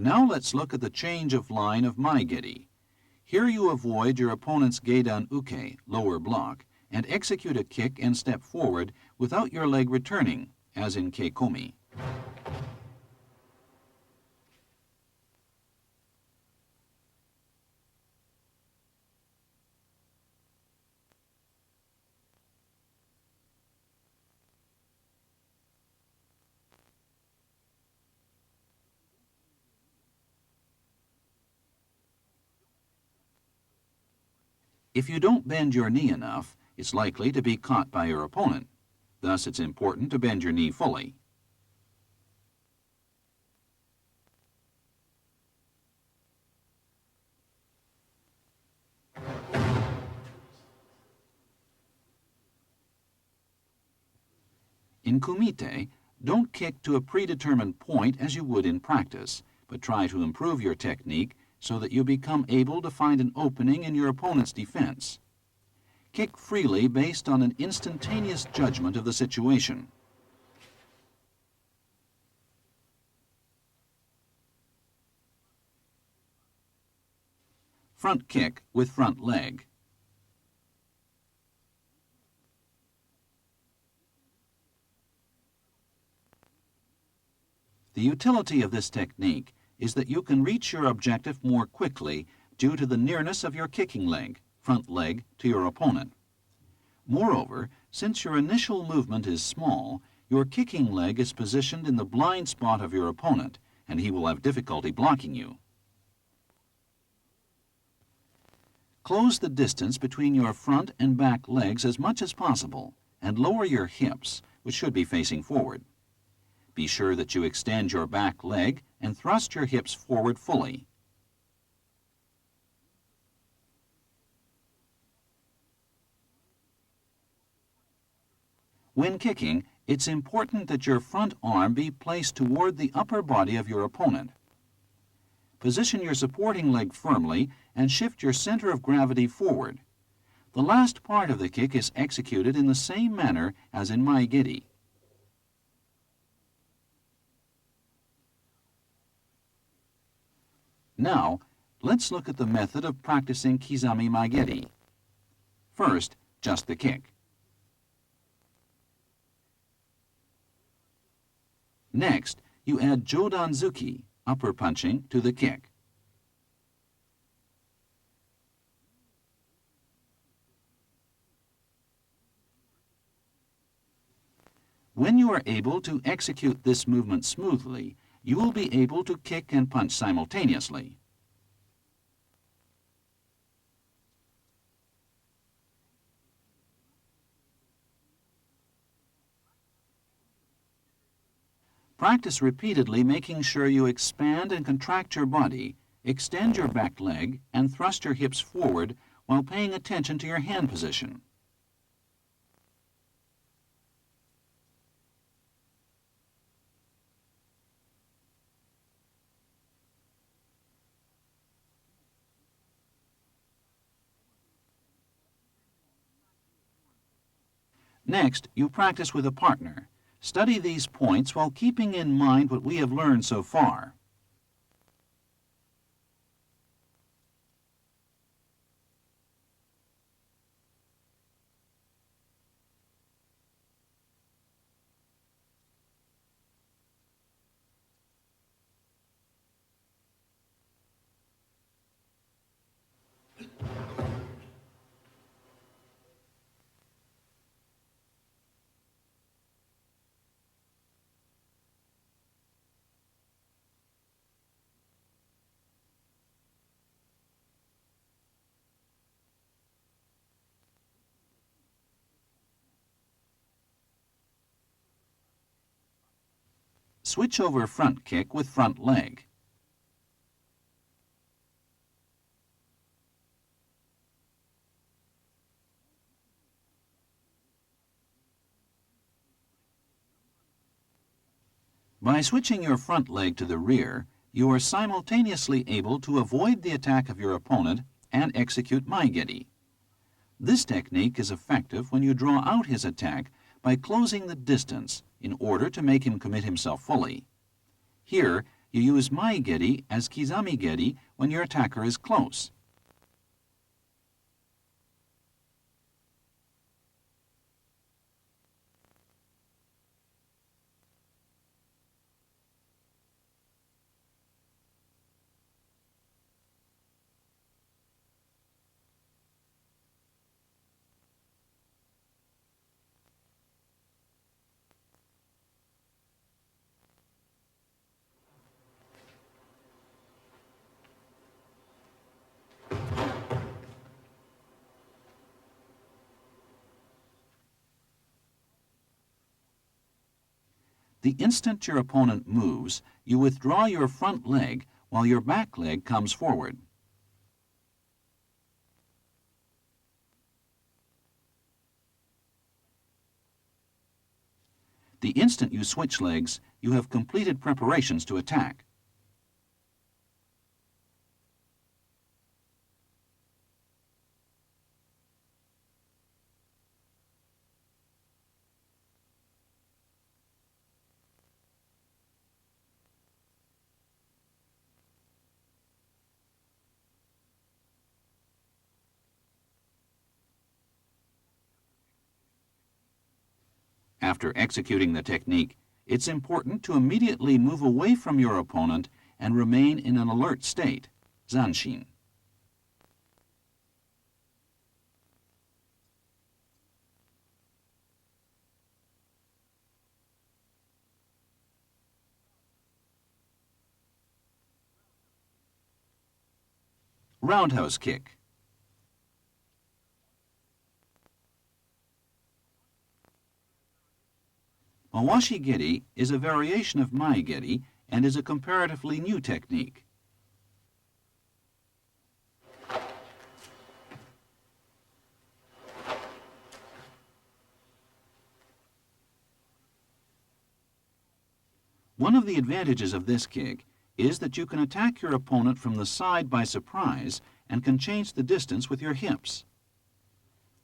Now let's look at the change of line of Maegeri. Here you avoid your opponent's Geidan Uke, lower block, and execute a kick and step forward without your leg returning, as in Keikomi. If you don't bend your knee enough, it's likely to be caught by your opponent. Thus, it's important to bend your knee fully. In kumite, don't kick to a predetermined point as you would in practice, but try to improve your technique so that you become able to find an opening in your opponent's defense. Kick freely based on an instantaneous judgment of the situation. Front kick with front leg. The utility of this technique is that you can reach your objective more quickly due to the nearness of your kicking leg, front leg, to your opponent. Moreover, since your initial movement is small, your kicking leg is positioned in the blind spot of your opponent, and he will have difficulty blocking you. Close the distance between your front and back legs as much as possible, and lower your hips, which should be facing forward. Be sure that you extend your back leg and thrust your hips forward fully. When kicking, it's important that your front arm be placed toward the upper body of your opponent. Position your supporting leg firmly and shift your center of gravity forward. The last part of the kick is executed in the same manner as in Maegiri. Now, let's look at the method of practicing Kizami Maegiri. First, just the kick. Next, you add Jodanzuki, upper punching, to the kick. When you are able to execute this movement smoothly, you will be able to kick and punch simultaneously. Practice repeatedly, making sure you expand and contract your body, extend your back leg, and thrust your hips forward while paying attention to your hand position. Next, you practice with a partner. Study these points while keeping in mind what we have learned so far. Switch over front kick with front leg. By switching your front leg to the rear, you are simultaneously able to avoid the attack of your opponent and execute Maegiri. This technique is effective when you draw out his attack by closing the distance in order to make him commit himself fully. Here, you use Maegiri as Kizami-geri when your attacker is close. The instant your opponent moves, you withdraw your front leg while your back leg comes forward. The instant you switch legs, you have completed preparations to attack. After executing the technique, it's important to immediately move away from your opponent and remain in an alert state, zanshin. Roundhouse kick. Mawashi geri is a variation of mai geri and is a comparatively new technique. One of the advantages of this kick is that you can attack your opponent from the side by surprise and can change the distance with your hips.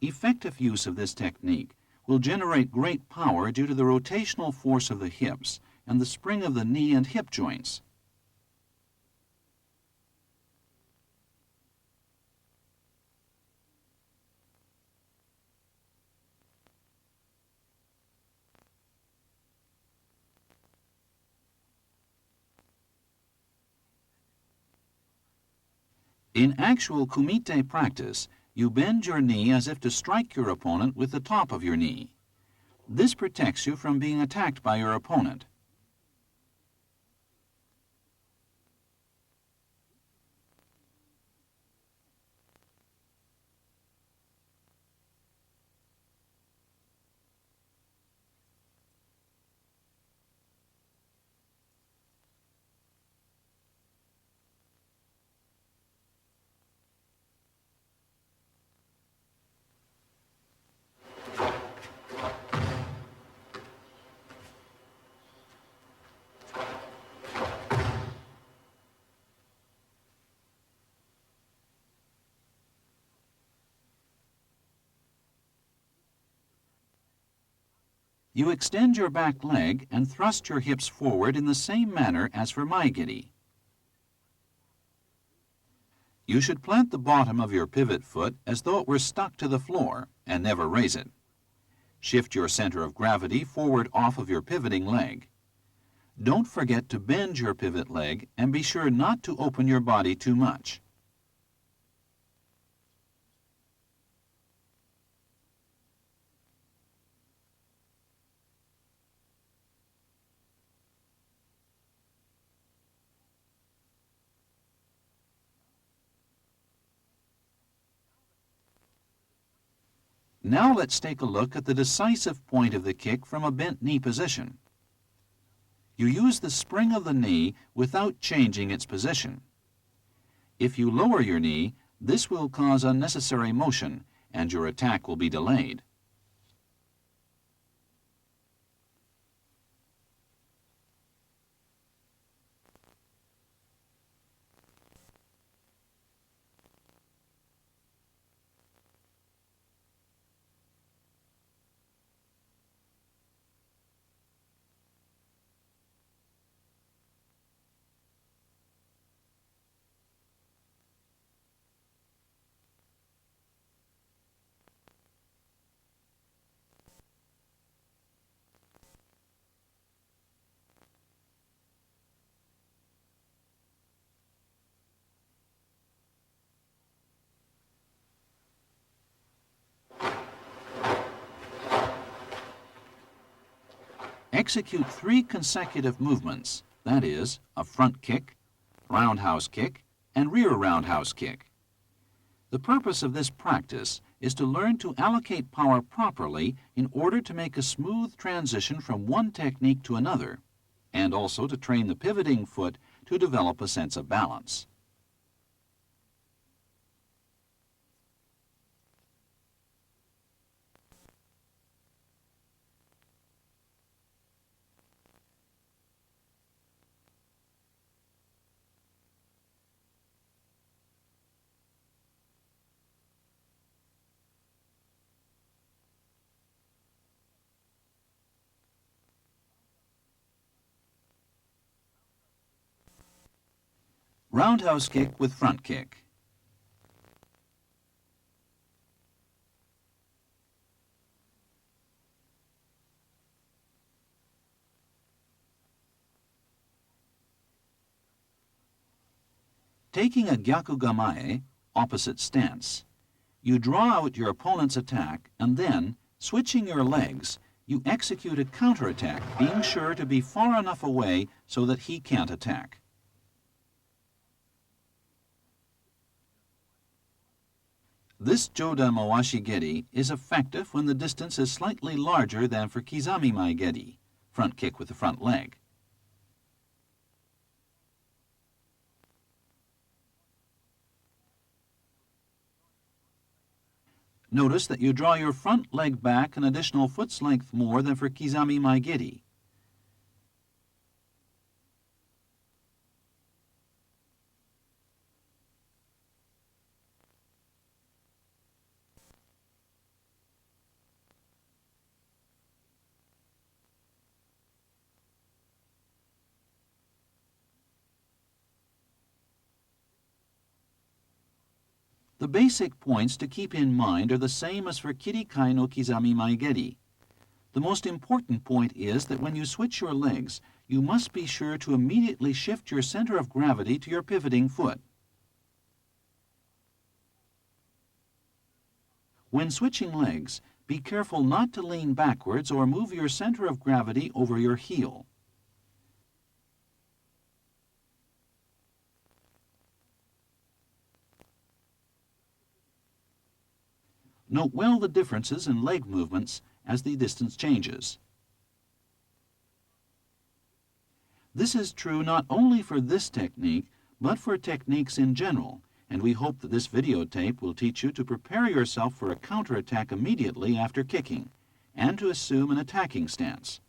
Effective use of this technique will generate great power due to the rotational force of the hips and the spring of the knee and hip joints. In actual kumite practice, you bend your knee as if to strike your opponent with the top of your knee. This protects you from being attacked by your opponent. You extend your back leg and thrust your hips forward in the same manner as for mai-geri. You should plant the bottom of your pivot foot as though it were stuck to the floor and never raise it. Shift your center of gravity forward off of your pivoting leg. Don't forget to bend your pivot leg and be sure not to open your body too much. Now let's take a look at the decisive point of the kick from a bent knee position. You use the spring of the knee without changing its position. If you lower your knee, this will cause unnecessary motion and your attack will be delayed. Execute 3 consecutive movements, that is, a front kick, roundhouse kick, and rear roundhouse kick. The purpose of this practice is to learn to allocate power properly in order to make a smooth transition from one technique to another, and also to train the pivoting foot to develop a sense of balance. Roundhouse kick with front kick. Taking a gyaku gamae, opposite stance, you draw out your opponent's attack and then, switching your legs, you execute a counterattack, being sure to be far enough away so that he can't attack. This Joda Mawashi Geri is effective when the distance is slightly larger than for Kizami Mai Geri, front kick with the front leg. Notice that you draw your front leg back an additional foot's length more than for Kizami Mai Geri. The basic points to keep in mind are the same as for Kirikai no Kizami Mai Geri. The most important point is that when you switch your legs, you must be sure to immediately shift your center of gravity to your pivoting foot. When switching legs, be careful not to lean backwards or move your center of gravity over your heel. Note well the differences in leg movements as the distance changes. This is true not only for this technique, but for techniques in general, and we hope that this videotape will teach you to prepare yourself for a counterattack immediately after kicking, and to assume an attacking stance.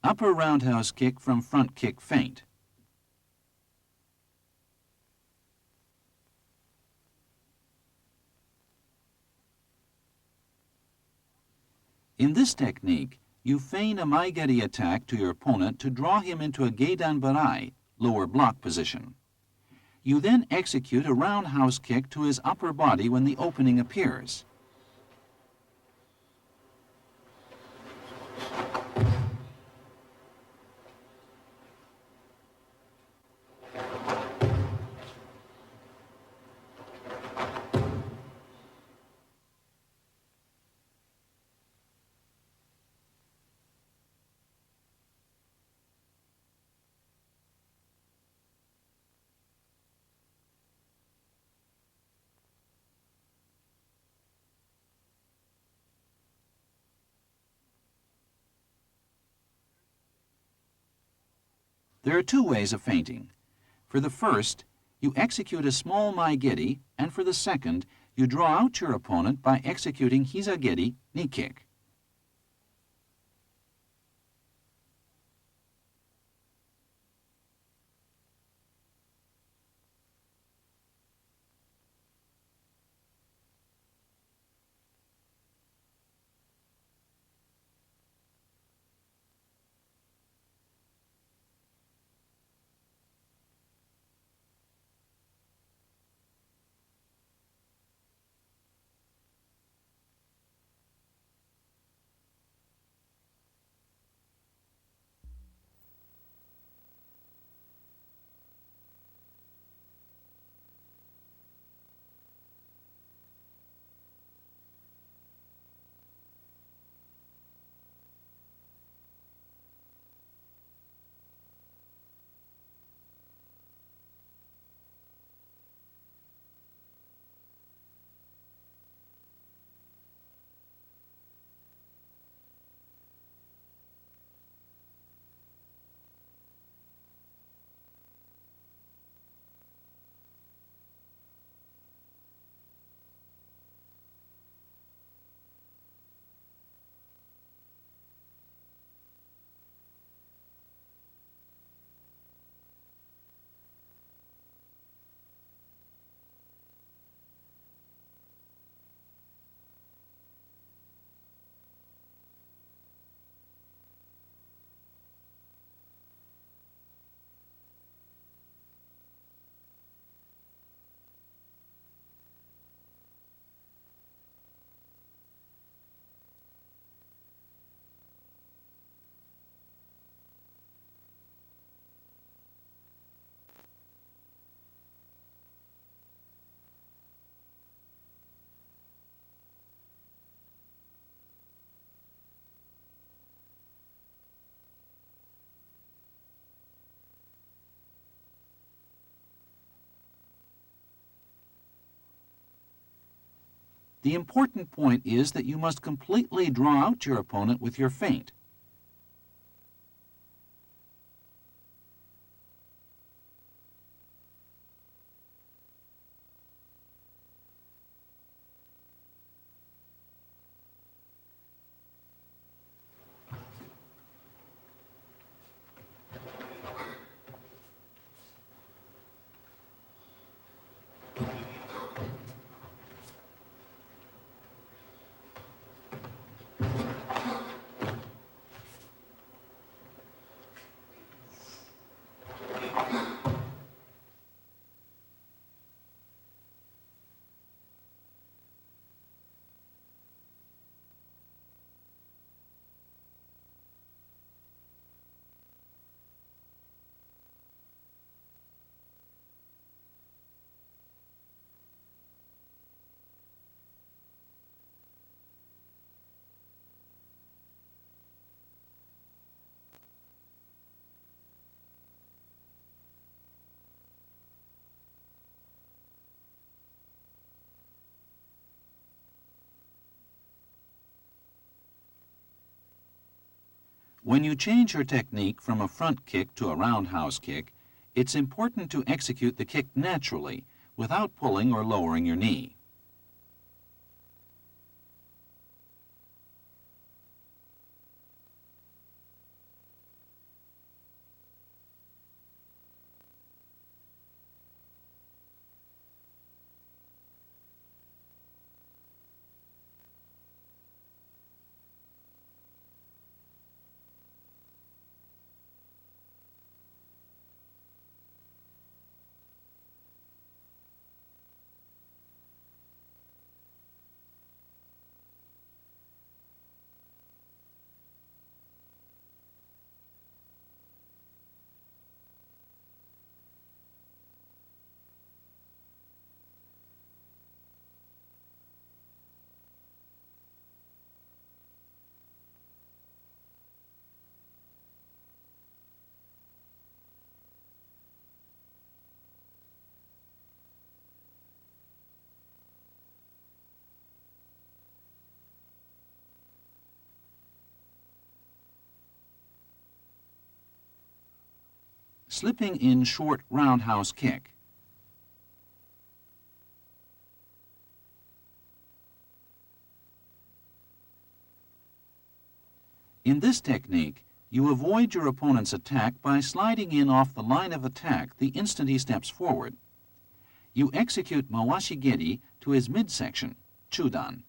Upper roundhouse kick from front kick feint. In this technique, you feign a Maigeri attack to your opponent to draw him into a Geidan Barai, lower block position. You then execute a roundhouse kick to his upper body when the opening appears. There are two ways of feinting. For the first, you execute a small maigeri, and for the second, you draw out your opponent by executing hizageri, knee kick. The important point is that you must completely draw out your opponent with your feint. When you change your technique from a front kick to a roundhouse kick, it's important to execute the kick naturally, without pulling or lowering your knee. slipping in short roundhouse kick. In this technique, you avoid your opponent's attack by sliding in off the line of attack the instant he steps forward. You execute Mawashigeri to his midsection, Chudan.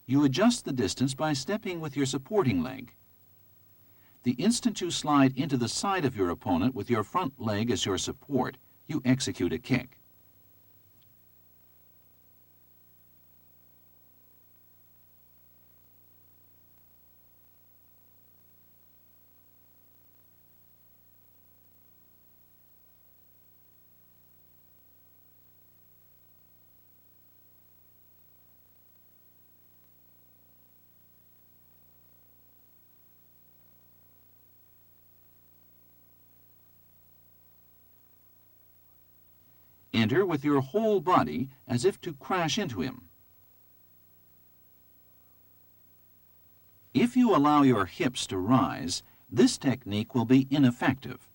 You adjust the distance by stepping with your supporting leg. The instant you slide into the side of your opponent with your front leg as your support, you execute a kick. Enter with your whole body as if to crash into him. If you allow your hips to rise, this technique will be ineffective.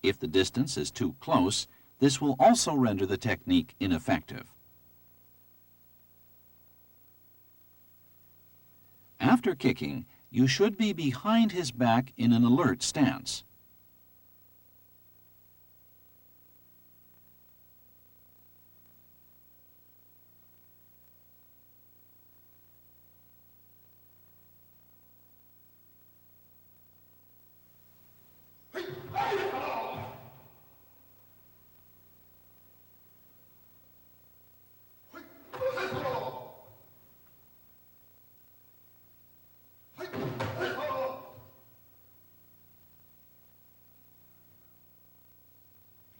If the distance is too close, this will also render the technique ineffective. After kicking, you should be behind his back in an alert stance.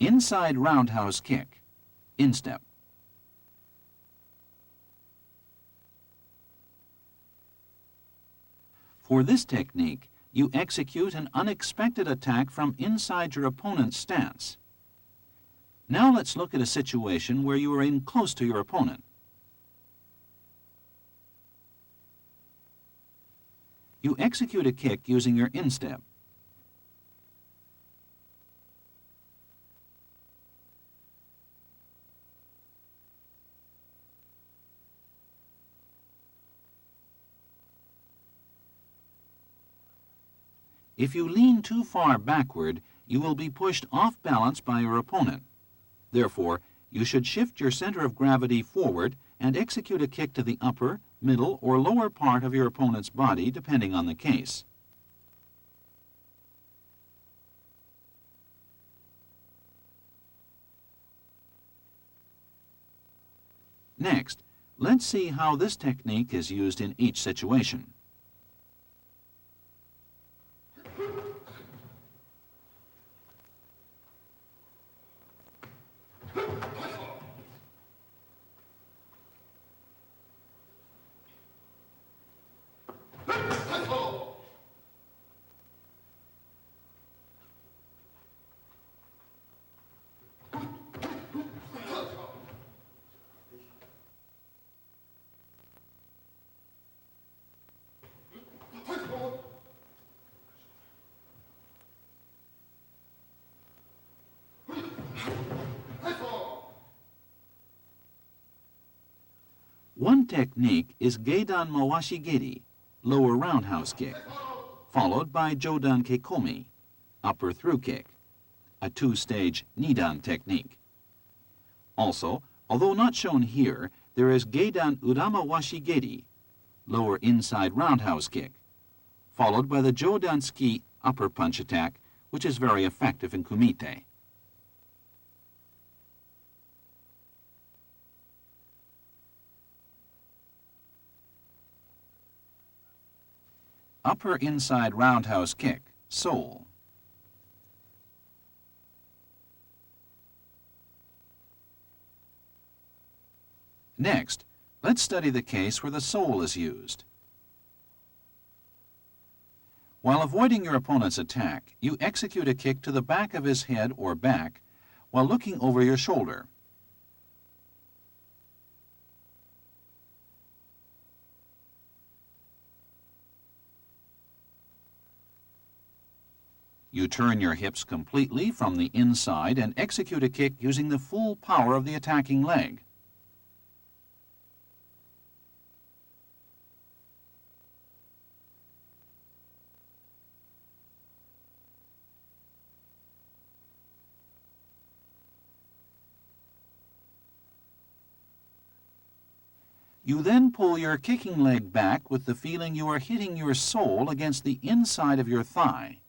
Inside roundhouse kick, instep. For this technique, you execute an unexpected attack from inside your opponent's stance. Now let's look at a situation where you are in close to your opponent. You execute a kick using your instep. If you lean too far backward, you will be pushed off balance by your opponent. Therefore, you should shift your center of gravity forward and execute a kick to the upper, middle, or lower part of your opponent's body, depending on the case. Next, let's see how this technique is used in each situation. One technique is Geidan Mawashigeri, lower roundhouse kick, followed by Jodan Kekomi, upper through kick, a two-stage Nidan technique. Also, although not shown here, there is Geidan Urama Washigeri, lower inside roundhouse kick, followed by the Jodan Ski upper punch attack, which is very effective in kumite. Upper inside roundhouse kick, sole. Next, Let's study the case where the sole is used. While avoiding your opponent's attack, you execute a kick to the back of his head or back while looking over your shoulder. You turn your hips completely from the inside and execute a kick using the full power of the attacking leg. You then pull your kicking leg back with the feeling you are hitting your sole against the inside of your thigh.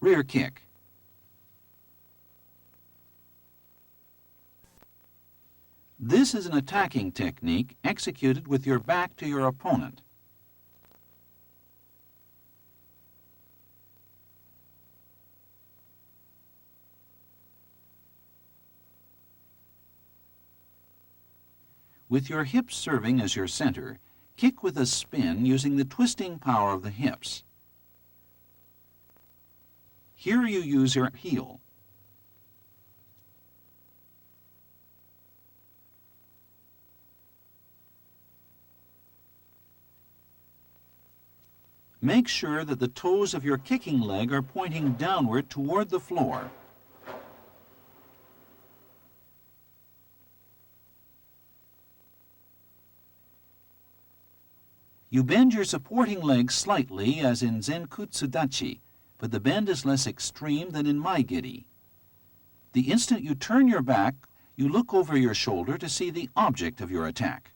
Rear kick. This is an attacking technique executed with your back to your opponent. With your hips serving as your center, kick with a spin using the twisting power of the hips. Here you use your heel. Make sure that the toes of your kicking leg are pointing downward toward the floor. You bend your supporting leg slightly as in Zenkutsudachi, but the bend is less extreme than in Maigiri. The instant you turn your back, you look over your shoulder to see the object of your attack.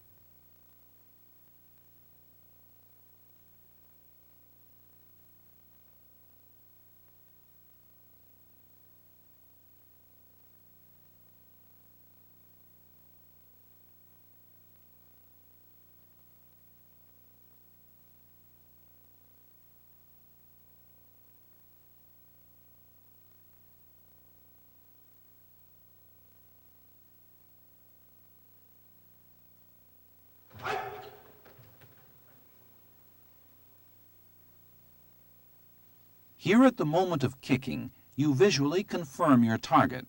Here at the moment of kicking, you visually confirm your target.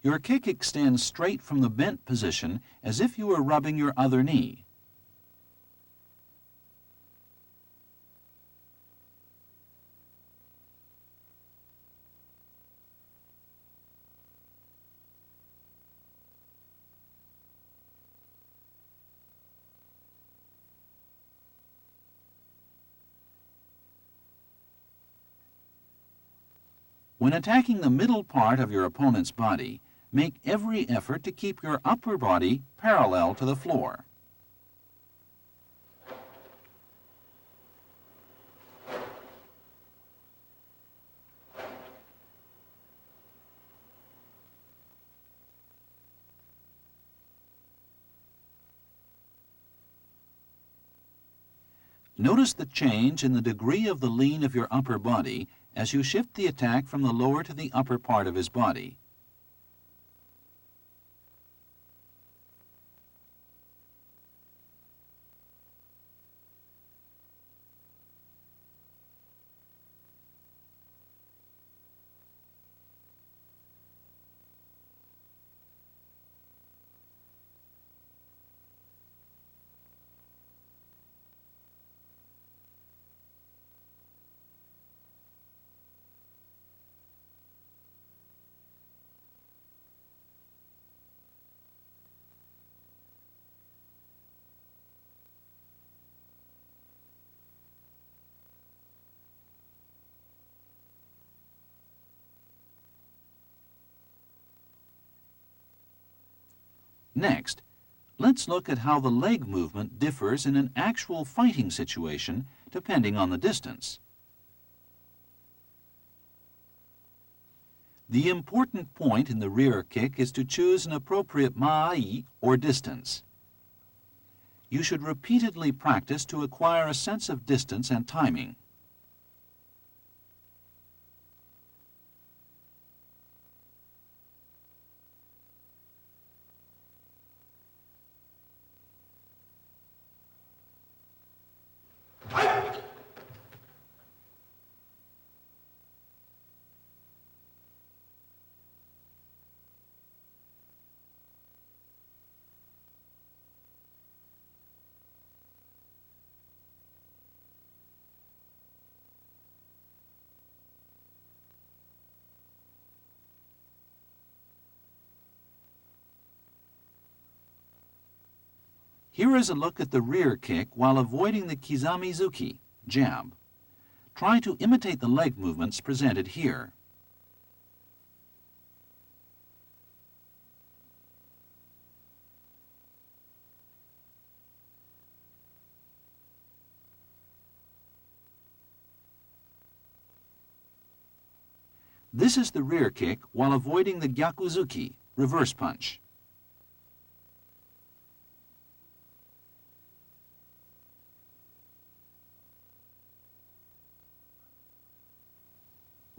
Your kick extends straight from the bent position as if you were rubbing your other knee. When attacking the middle part of your opponent's body, make every effort to keep your upper body parallel to the floor. Notice the change in the degree of the lean of your upper body as you shift the attack from the lower to the upper part of his body. Next, let's look at how the leg movement differs in an actual fighting situation depending on the distance. The important point in the rear kick is to choose an appropriate maai, or distance. You should repeatedly practice to acquire a sense of distance and timing. Here is a look at the rear kick while avoiding the kizamizuki, jab. Try to imitate the leg movements presented here. This is the rear kick while avoiding the gyakuzuki, reverse punch.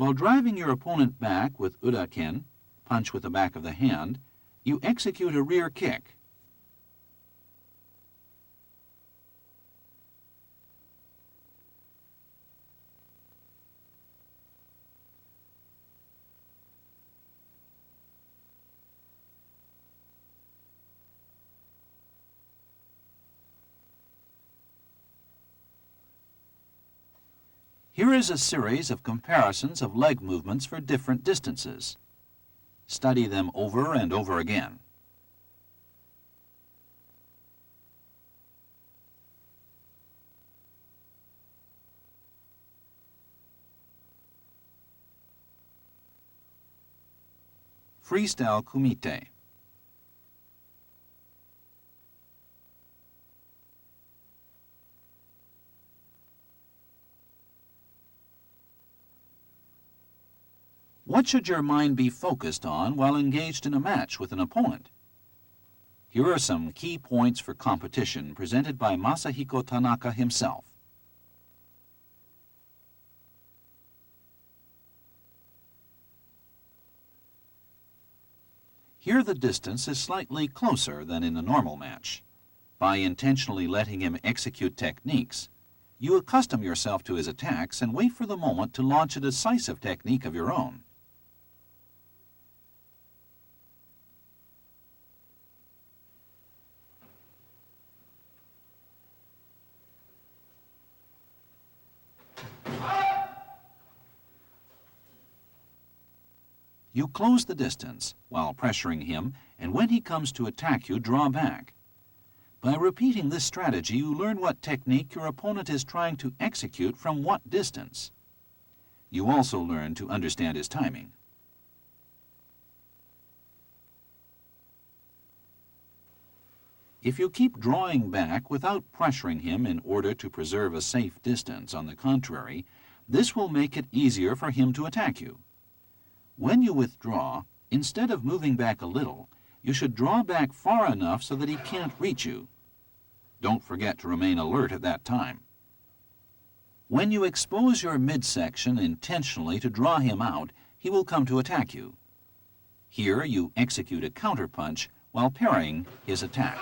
While driving your opponent back with uraken, punch with the back of the hand, you execute a rear kick. Here is a series of comparisons of leg movements for different distances. Study them over and over again. Freestyle kumite. What should your mind be focused on while engaged in a match with an opponent? Here are some key points for competition presented by Masahiko Tanaka himself. Here the distance is slightly closer than in a normal match. By intentionally letting him execute techniques, you accustom yourself to his attacks and wait for the moment to launch a decisive technique of your own. You close the distance while pressuring him, and when he comes to attack you, draw back. By repeating this strategy, you learn what technique your opponent is trying to execute from what distance. You also learn to understand his timing. If you keep drawing back without pressuring him in order to preserve a safe distance, on the contrary, this will make it easier for him to attack you. When you withdraw, instead of moving back a little, you should draw back far enough so that he can't reach you. Don't forget to remain alert at that time. When you expose your midsection intentionally to draw him out, he will come to attack you. Here you execute a counterpunch while parrying his attack.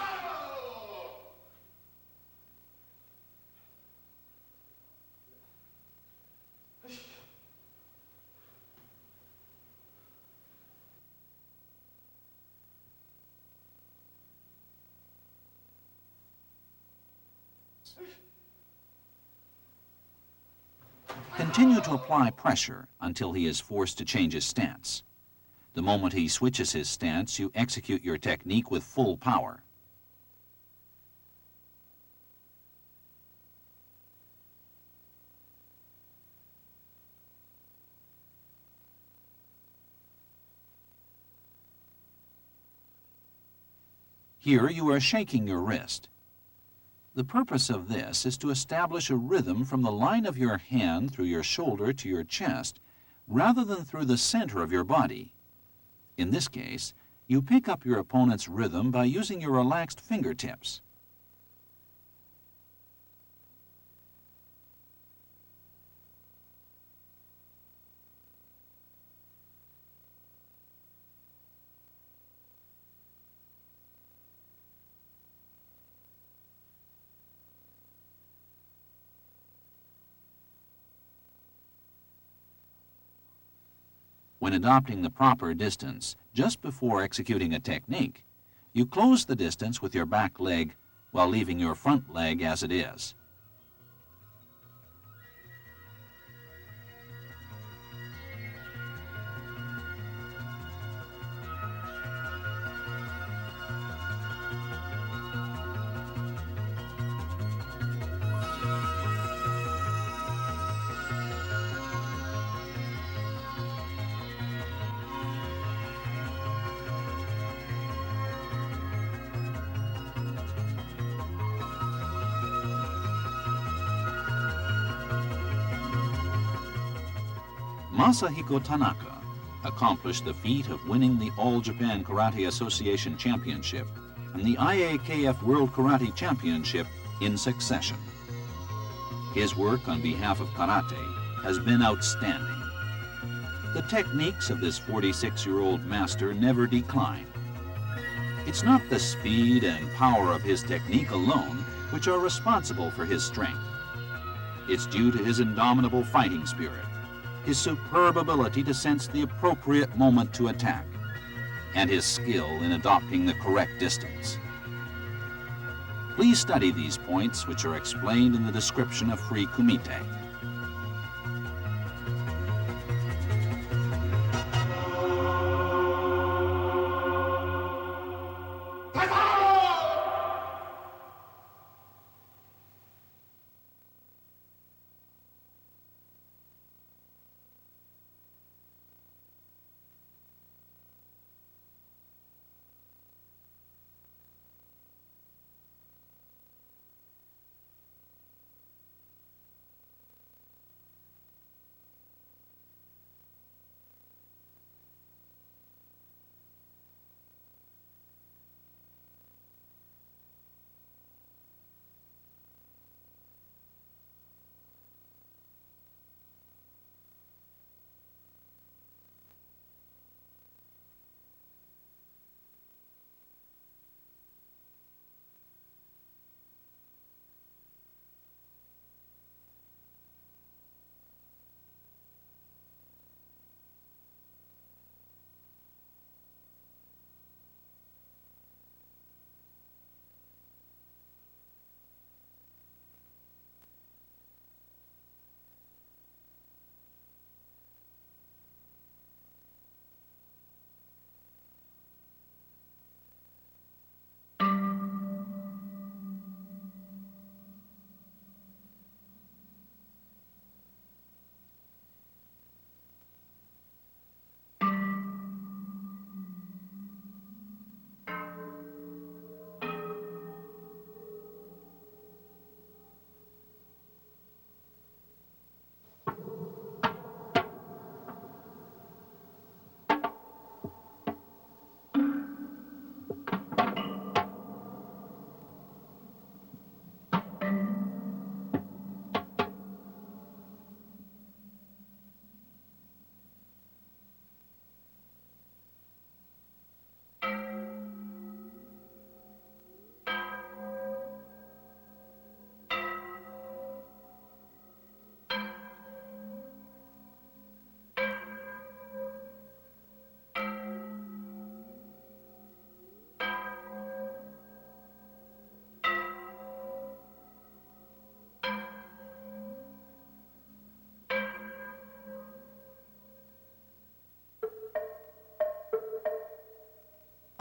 Continue to apply pressure until he is forced to change his stance. The moment he switches his stance, you execute your technique with full power. Here you are shaking your wrist. The purpose of this is to establish a rhythm from the line of your hand through your shoulder to your chest, rather than through the center of your body. In this case, you pick up your opponent's rhythm by using your relaxed fingertips. When adopting the proper distance, just before executing a technique, you close the distance with your back leg while leaving your front leg as it is. Masahiko Tanaka accomplished the feat of winning the All Japan Karate Association Championship and the IAKF World Karate Championship in succession. His work on behalf of karate has been outstanding. The techniques of this 46-year-old master never decline. It's not the speed and power of his technique alone which are responsible for his strength. It's due to his indomitable fighting spirit, his superb ability to sense the appropriate moment to attack, and his skill in adopting the correct distance. Please study these points, which are explained in the description of Free Kumite.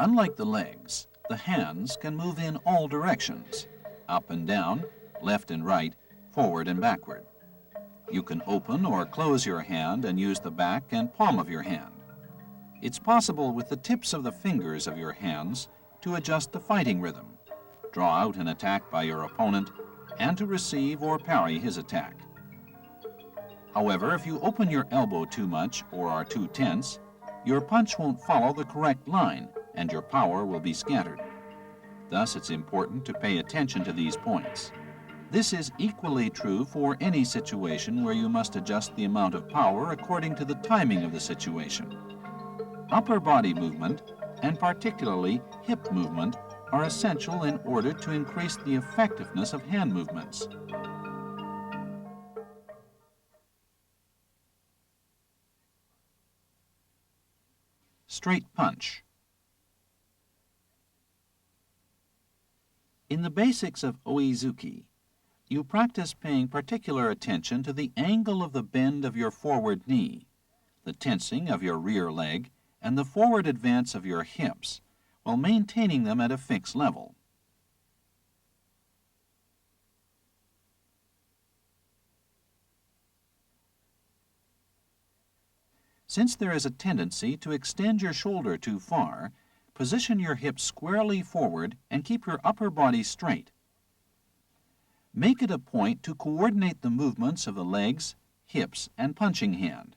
Unlike the legs, the hands can move in all directions, up and down, left and right, forward and backward. You can open or close your hand and use the back and palm of your hand. It's possible with the tips of the fingers of your hands to adjust the fighting rhythm, draw out an attack by your opponent, and to receive or parry his attack. However, if you open your elbow too much or are too tense, your punch won't follow the correct line and your power will be scattered. Thus, it's important to pay attention to these points. This is equally true for any situation where you must adjust the amount of power according to the timing of the situation. Upper body movement, and particularly hip movement, are essential in order to increase the effectiveness of hand movements. Straight punch. In the basics of oizuki, you practice paying particular attention to the angle of the bend of your forward knee, the tensing of your rear leg, and the forward advance of your hips, while maintaining them at a fixed level. Since there is a tendency to extend your shoulder too far, position your hips squarely forward and keep your upper body straight. Make it a point to coordinate the movements of the legs, hips, and punching hand.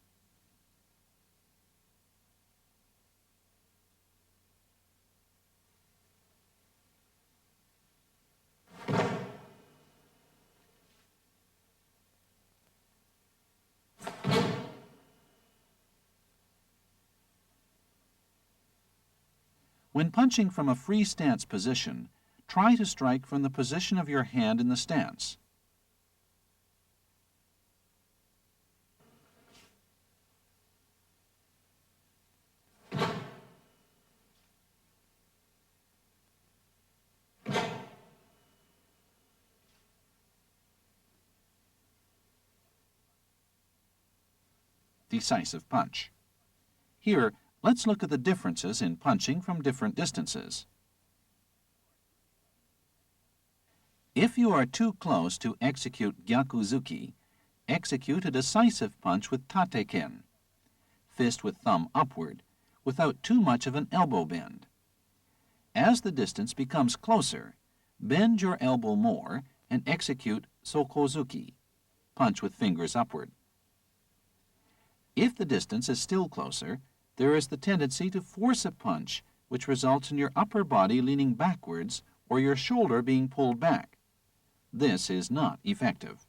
When punching from a free stance position, try to strike from the position of your hand in the stance. Decisive punch. Here, let's look at the differences in punching from different distances. If you are too close to execute gyakuzuki, execute a decisive punch with tate-ken, fist with thumb upward, without too much of an elbow bend. As the distance becomes closer, bend your elbow more and execute sokozuki, punch with fingers upward. If the distance is still closer, there is the tendency to force a punch, which results in your upper body leaning backwards or your shoulder being pulled back. This is not effective.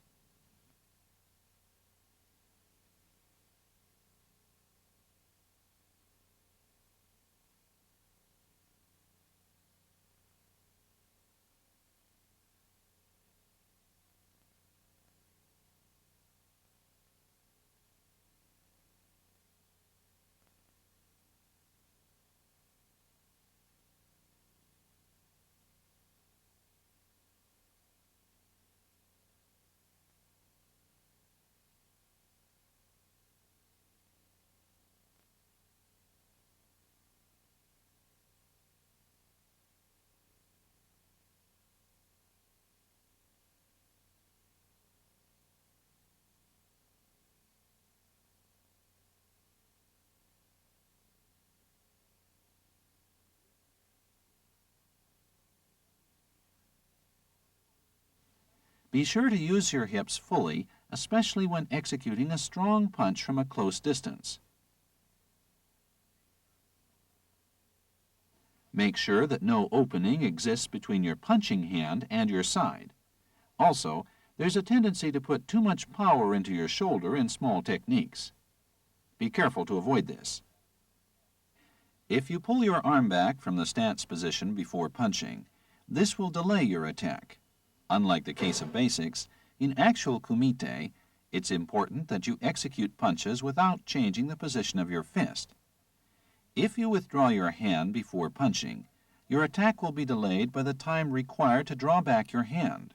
Be sure to use your hips fully, especially when executing a strong punch from a close distance. Make sure that no opening exists between your punching hand and your side. Also, there's a tendency to put too much power into your shoulder in small techniques. Be careful to avoid this. If you pull your arm back from the stance position before punching, this will delay your attack. Unlike the case of basics, in actual kumite, it's important that you execute punches without changing the position of your fist. If you withdraw your hand before punching, your attack will be delayed by the time required to draw back your hand.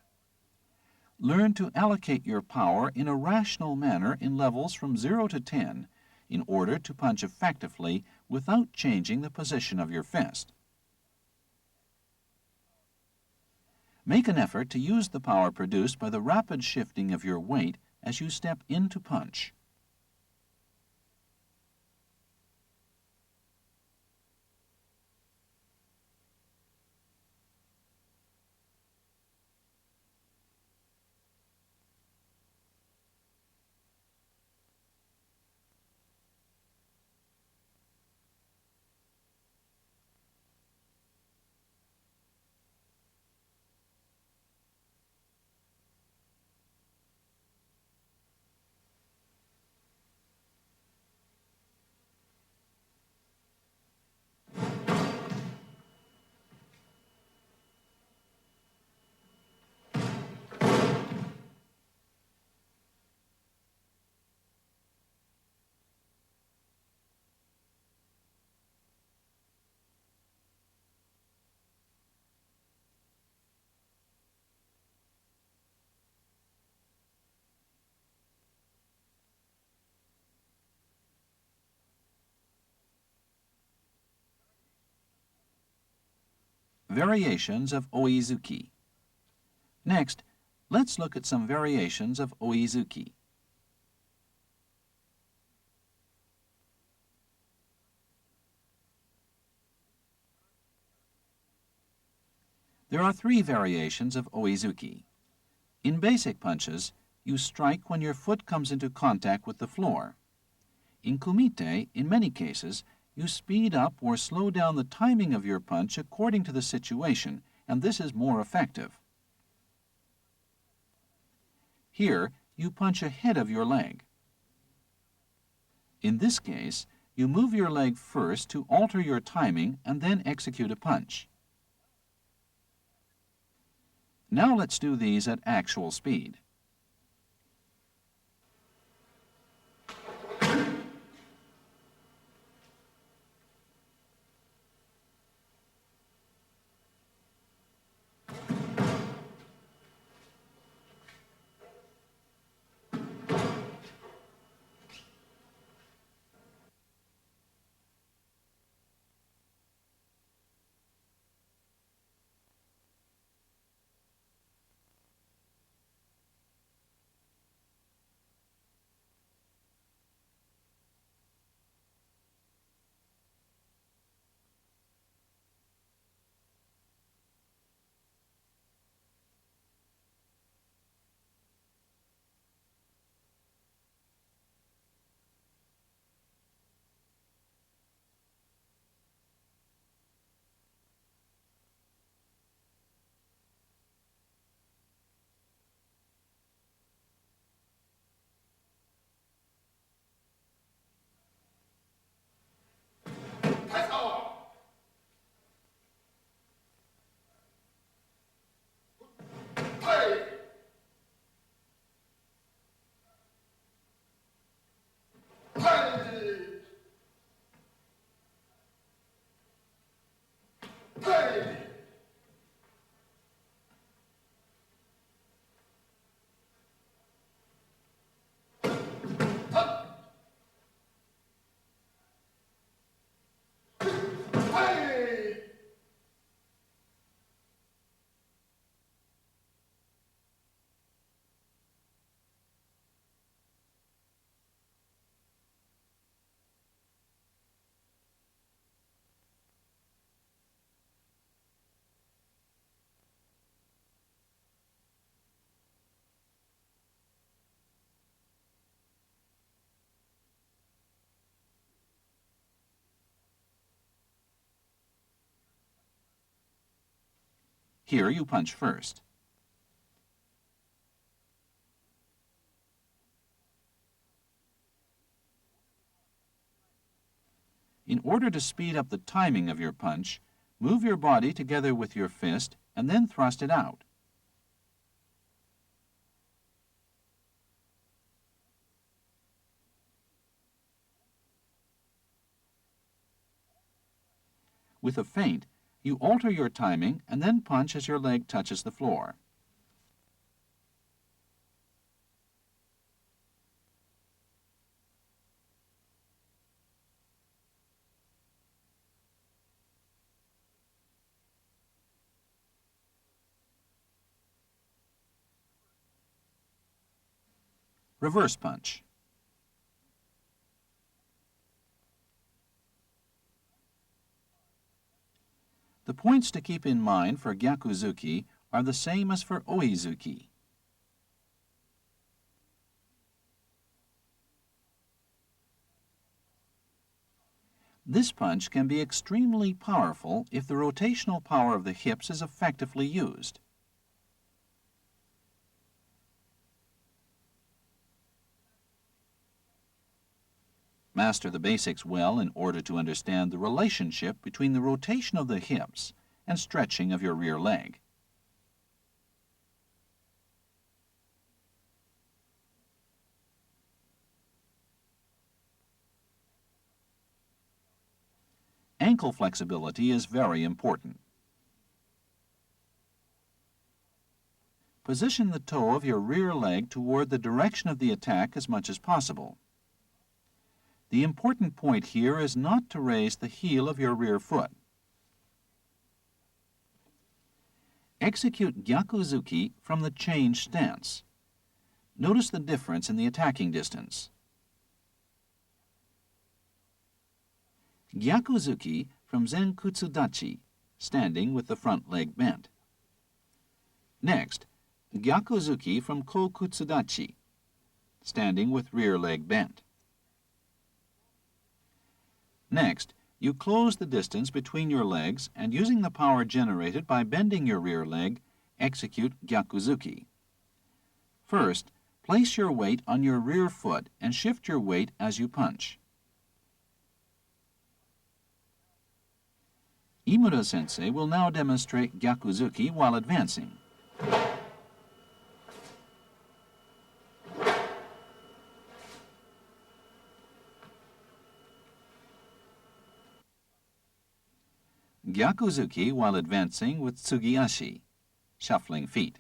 Learn to allocate your power in a rational manner in levels from 0 to 10 in order to punch effectively without changing the position of your fist. Make an effort to use the power produced by the rapid shifting of your weight as you step into punch. variations of oizuki. Next, let's look at some variations of oizuki. There are 3 variations of oizuki. In basic punches, you strike when your foot comes into contact with the floor. In kumite, in many cases, you speed up or slow down the timing of your punch according to the situation, and this is more effective. Here, you punch ahead of your leg. In this case, you move your leg first to alter your timing and then execute a punch. Now let's do these at actual speed. Here you punch first. In order to speed up the timing of your punch, move your body together with your fist and then thrust it out. With a feint, you alter your timing and then punch as your leg touches the floor. Reverse punch. The points to keep in mind for gyakuzuki are the same as for oizuki. This punch can be extremely powerful if the rotational power of the hips is effectively used. Master the basics well in order to understand the relationship between the rotation of the hips and stretching of your rear leg. Ankle flexibility is very important. Position the toe of your rear leg toward the direction of the attack as much as possible. The important point here is not to raise the heel of your rear foot. Execute Gyakuzuki from the changed stance. Notice the difference in the attacking distance. Gyakuzuki from Zenkutsudachi, standing with the front leg bent. Next, Gyakuzuki from Kokutsudachi, standing with rear leg bent. Next, you close the distance between your legs and using the power generated by bending your rear leg, execute Gyakuzuki. First, place your weight on your rear foot and shift your weight as you punch. Imura Sensei will now demonstrate Gyakuzuki while advancing. Gyakuzuki while advancing with Tsugi-ashi, shuffling feet.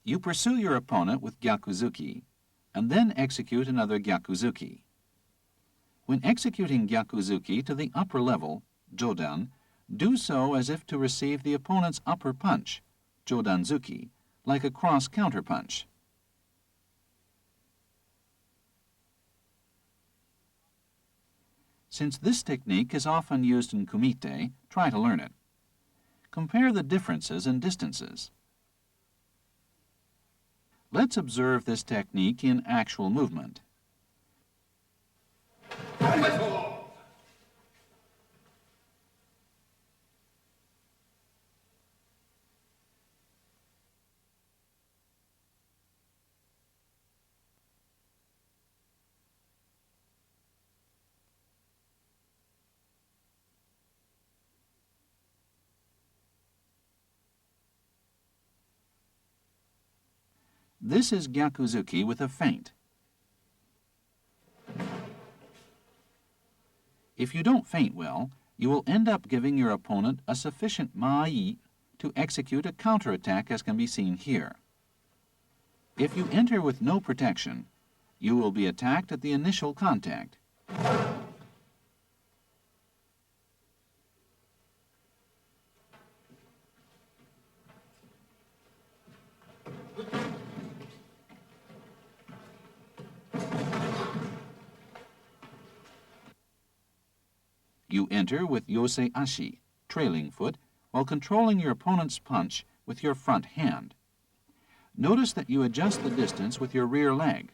You pursue your opponent with Gyakuzuki, and then execute another Gyakuzuki. When executing Gyakuzuki to the upper level, Jodan, do so as if to receive the opponent's upper punch, Jodanzuki, like a cross counterpunch. Since this technique is often used in kumite, try to learn it. Compare the differences in distances. Let's observe this technique in actual movement. This is Gyakuzuki with a feint. If you don't feint well, you will end up giving your opponent a sufficient mai to execute a counterattack as can be seen here. If you enter with no protection, you will be attacked at the initial contact. You enter with Yosei Ashi, trailing foot, while controlling your opponent's punch with your front hand. Notice that you adjust the distance with your rear leg.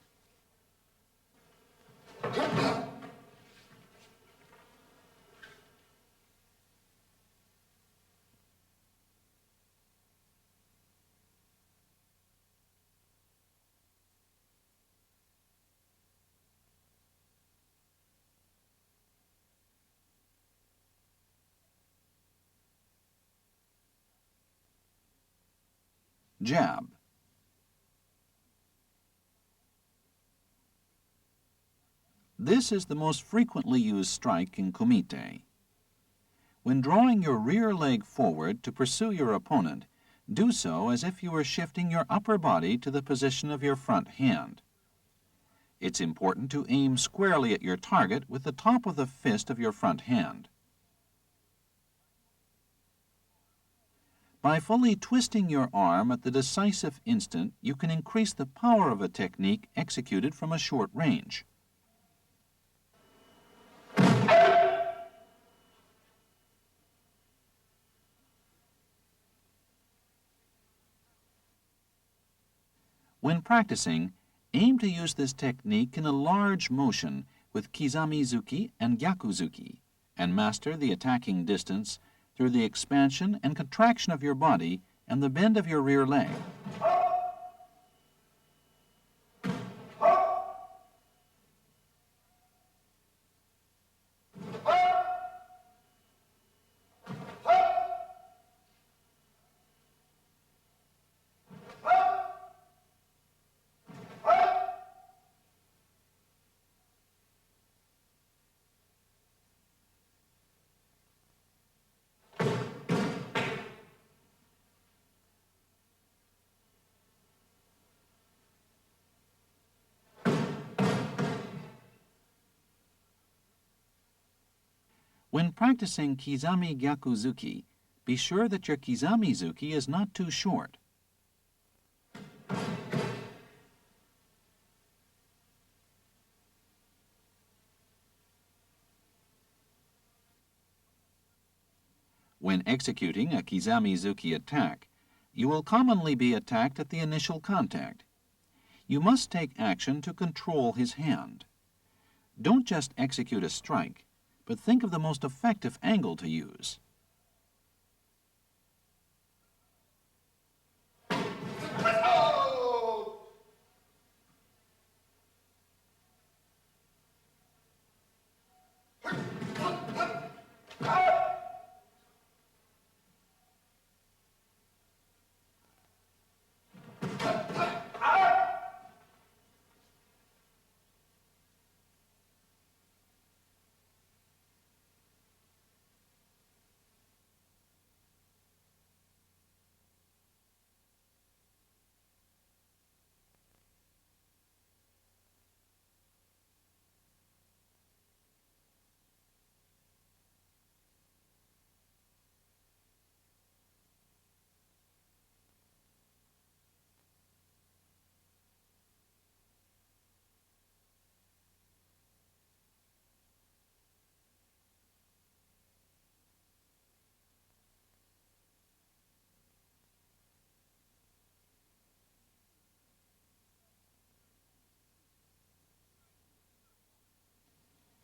Jab. This is the most frequently used strike in kumite. When drawing your rear leg forward to pursue your opponent, do so as if you were shifting your upper body to the position of your front hand. It's important to aim squarely at your target with the top of the fist of your front hand. By fully twisting your arm at the decisive instant, you can increase the power of a technique executed from a short range. When practicing, aim to use this technique in a large motion with Kizamizuki and Gyakuzuki, and master the attacking distance through the expansion and contraction of your body and the bend of your rear leg. When practicing Kizami Gyakuzuki, be sure that your Kizami-zuki is not too short. When executing a Kizami-zuki attack, you will commonly be attacked at the initial contact. You must take action to control his hand. Don't just execute a strike, but think of the most effective angle to use.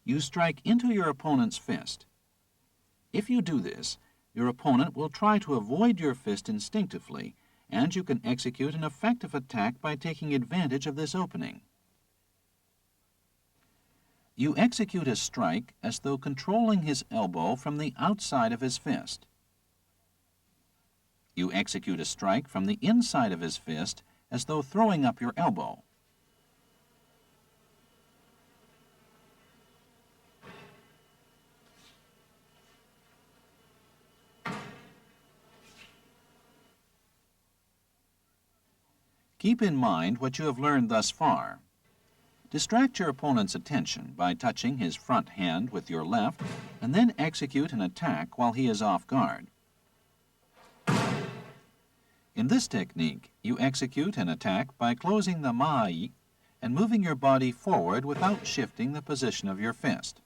You strike into your opponent's fist. If you do this, your opponent will try to avoid your fist instinctively, and you can execute an effective attack by taking advantage of this opening. You execute a strike as though controlling his elbow from the outside of his fist. You execute a strike from the inside of his fist as though throwing up your elbow. Keep in mind what you have learned thus far. Distract your opponent's attention by touching his front hand with your left and then execute an attack while he is off guard. In this technique, you execute an attack by closing the maai and moving your body forward without shifting the position of your fist.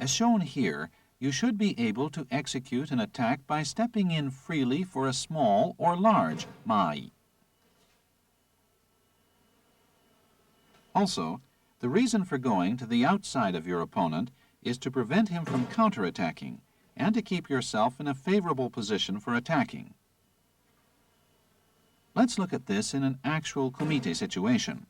As shown here, you should be able to execute an attack by stepping in freely for a small or large maai. Also, the reason for going to the outside of your opponent is to prevent him from counterattacking and to keep yourself in a favorable position for attacking. Let's look at this in an actual kumite situation.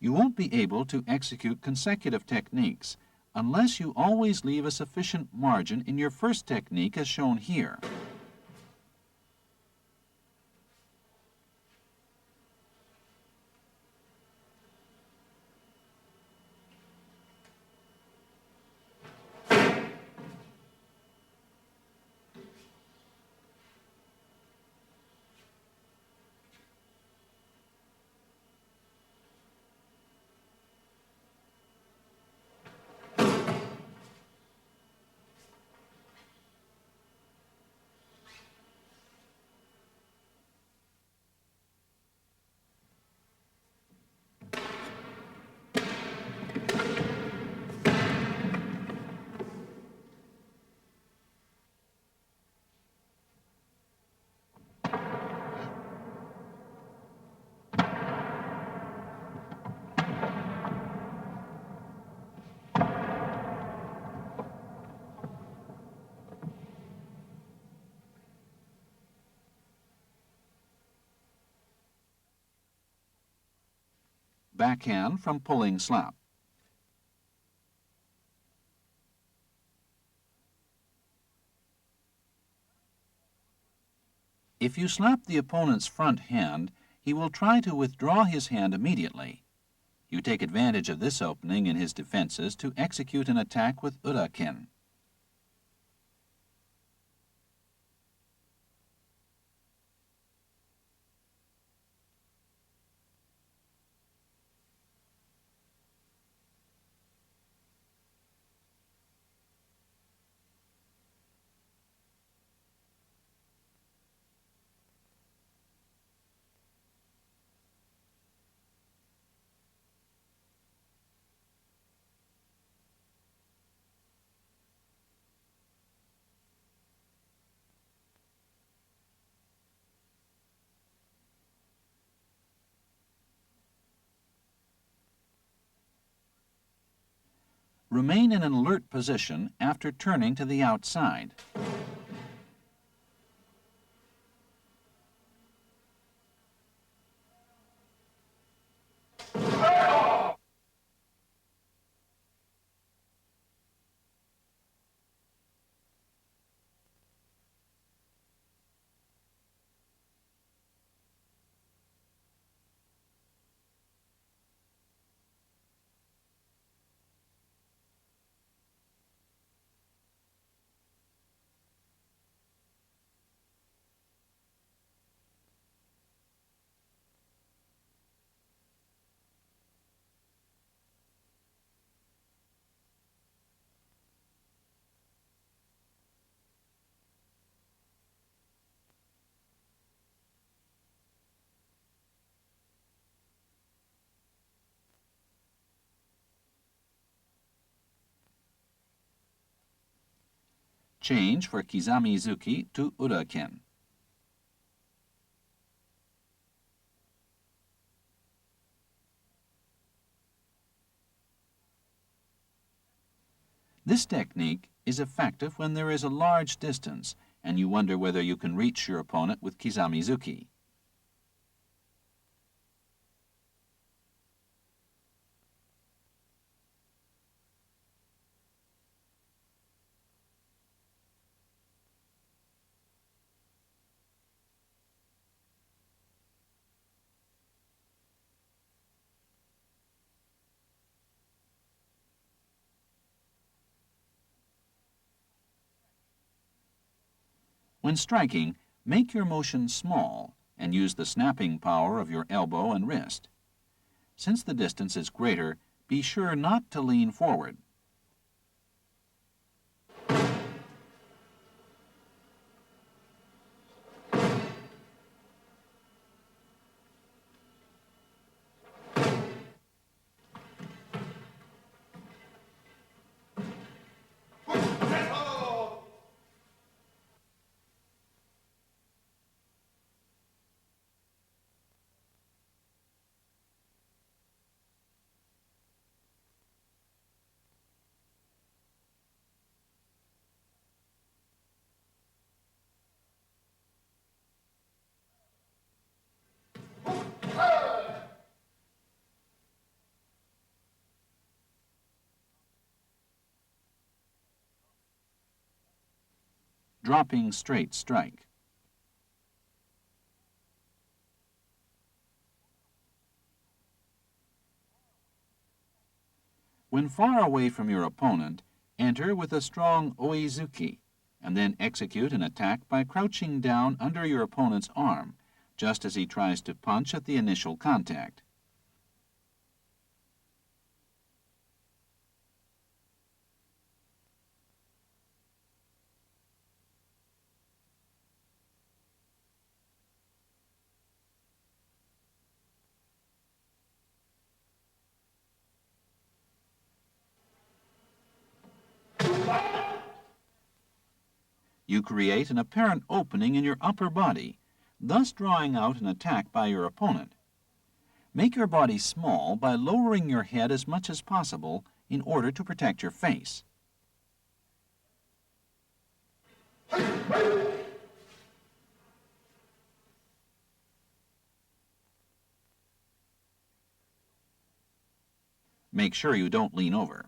You won't be able to execute consecutive techniques unless you always leave a sufficient margin in your first technique as shown here. Backhand from pulling slap. If you slap the opponent's front hand, he will try to withdraw his hand immediately. You take advantage of this opening in his defenses to execute an attack with uraken. Remain in an alert position after turning to the outside. Change for Kizami-zuki to Ura-ken. This technique is effective when there is a large distance and you wonder whether you can reach your opponent with Kizami-zuki. When striking, make your motion small and use the snapping power of your elbow and wrist. Since the distance is greater, be sure not to lean forward. Dropping straight strike. When far away from your opponent, enter with a strong oizuki, and then execute an attack by crouching down under your opponent's arm, just as he tries to punch at the initial contact. You create an apparent opening in your upper body, thus drawing out an attack by your opponent. Make your body small by lowering your head as much as possible in order to protect your face. Make sure you don't lean over.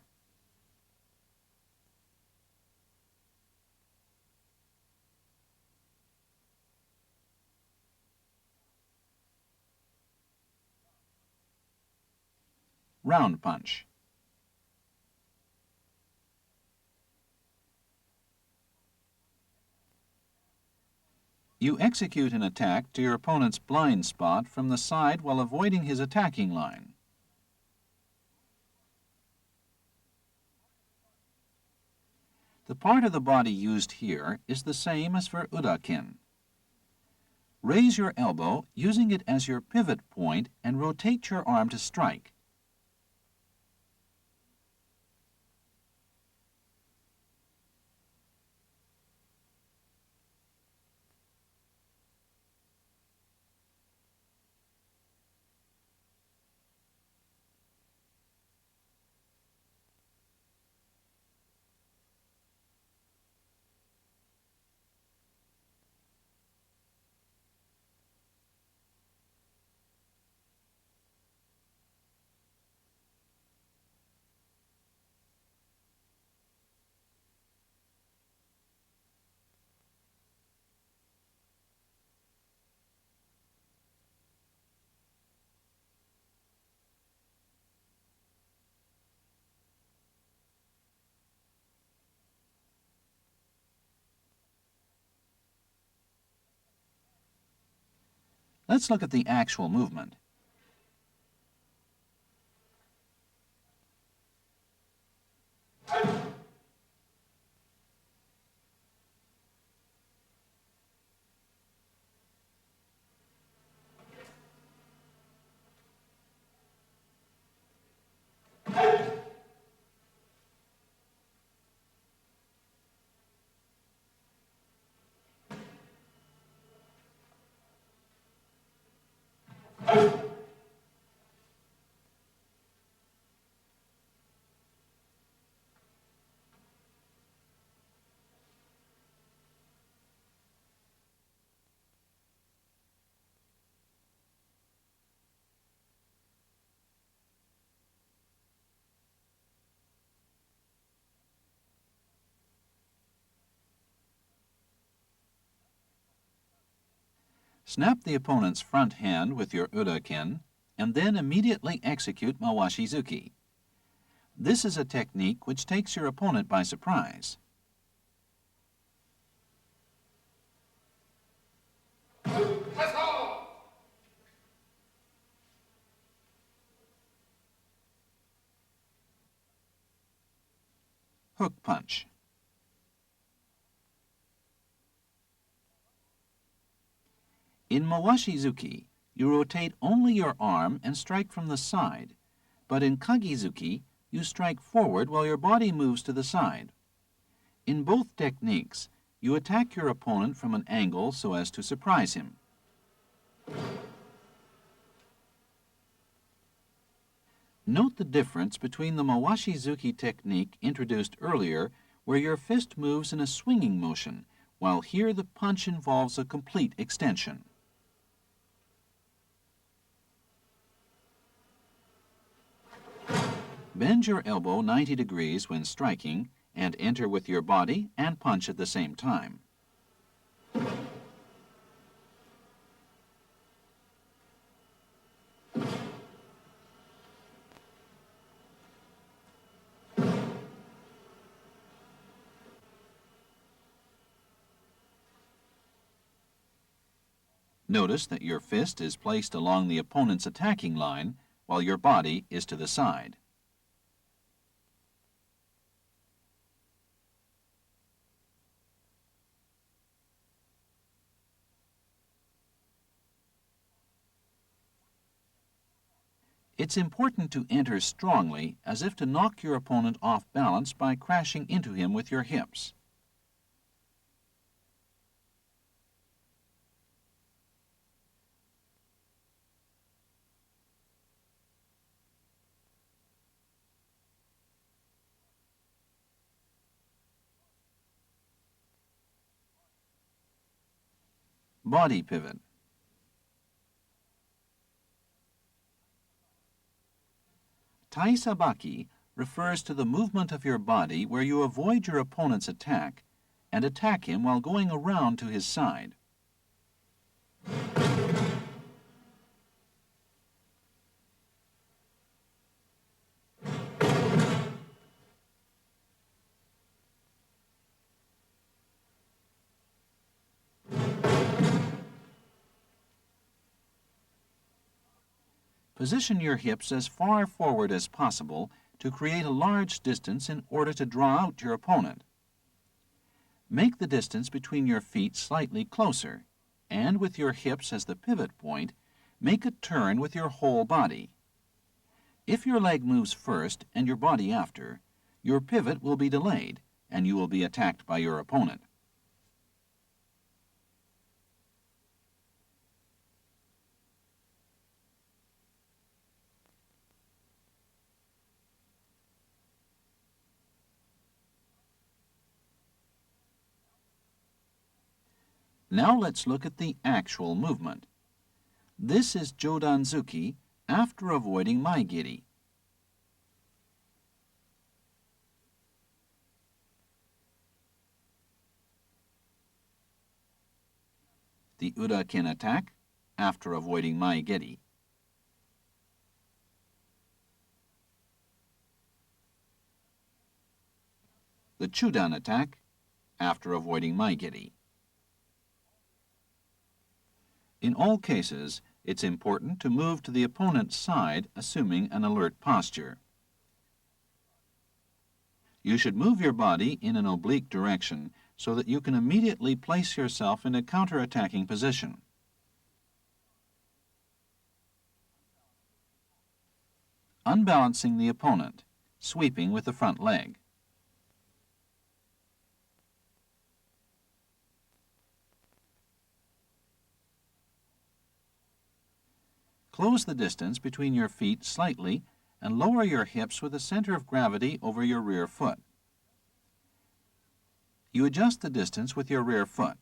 Round punch. You execute an attack to your opponent's blind spot from the side while avoiding his attacking line. The part of the body used here is the same as for Ura-ken. Raise your elbow using it as your pivot point and rotate your arm to strike. Let's look at the actual movement. Snap the opponent's front hand with your uraken and then immediately execute Mawashizuki. This is a technique which takes your opponent by surprise. Hook punch. In Mawashizuki, you rotate only your arm and strike from the side, but in Kagizuki, you strike forward while your body moves to the side. In both techniques, you attack your opponent from an angle so as to surprise him. Note the difference between the Mawashizuki technique introduced earlier, where your fist moves in a swinging motion, while here the punch involves a complete extension. Bend your elbow 90 degrees when striking and enter with your body and punch at the same time. Notice that your fist is placed along the opponent's attacking line while your body is to the side. It's important to enter strongly, as if to knock your opponent off balance by crashing into him with your hips. Body pivot. Tai-sabaki refers to the movement of your body where you avoid your opponent's attack and attack him while going around to his side. Position your hips as far forward as possible to create a large distance in order to draw out your opponent. Make the distance between your feet slightly closer, and with your hips as the pivot point, make a turn with your whole body. If your leg moves first and your body after, your pivot will be delayed, and you will be attacked by your opponent. Now let's look at the actual movement. This is Jodanzuki after avoiding Maigiri. The Uraken attack after avoiding Maigiri. The Chudan attack after avoiding Maigiri. In all cases, it's important to move to the opponent's side, assuming an alert posture. You should move your body in an oblique direction so that you can immediately place yourself in a counterattacking position. Unbalancing the opponent, sweeping with the front leg. Close the distance between your feet slightly and lower your hips with the center of gravity over your rear foot. You adjust the distance with your rear foot.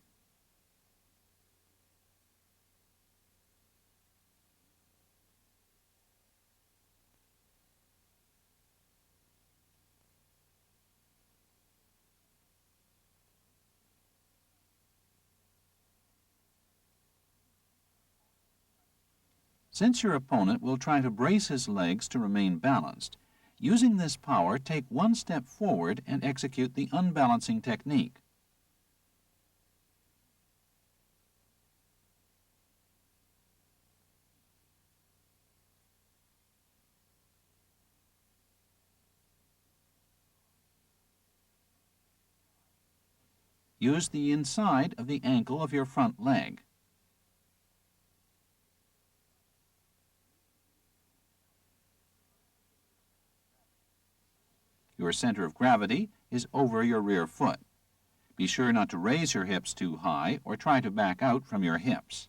Since your opponent will try to brace his legs to remain balanced, using this power, take one step forward and execute the unbalancing technique. Use the inside of the ankle of your front leg. Your center of gravity is over your rear foot. Be sure not to raise your hips too high or try to back out from your hips.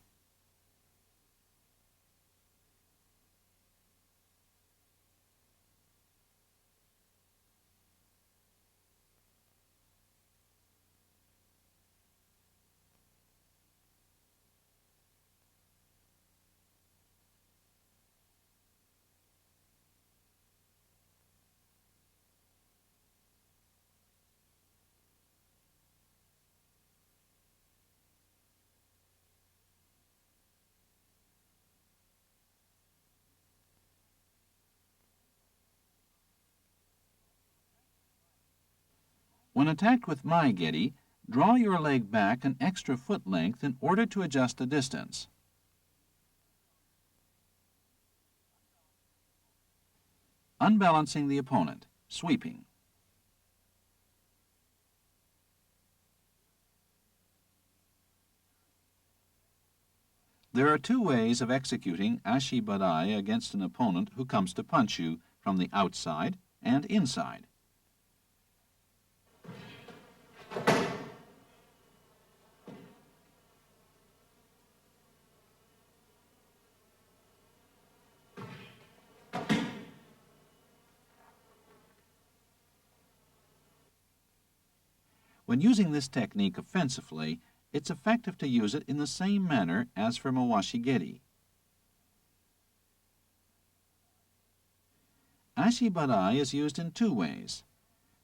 When attacked with Maegeri, draw your leg back an extra foot length in order to adjust the distance. Unbalancing the opponent, sweeping. There are two ways of executing ashi badai against an opponent who comes to punch you from the outside and inside. When using this technique offensively, it's effective to use it in the same manner as for Mawashigeri. Ashi badai is used in two ways.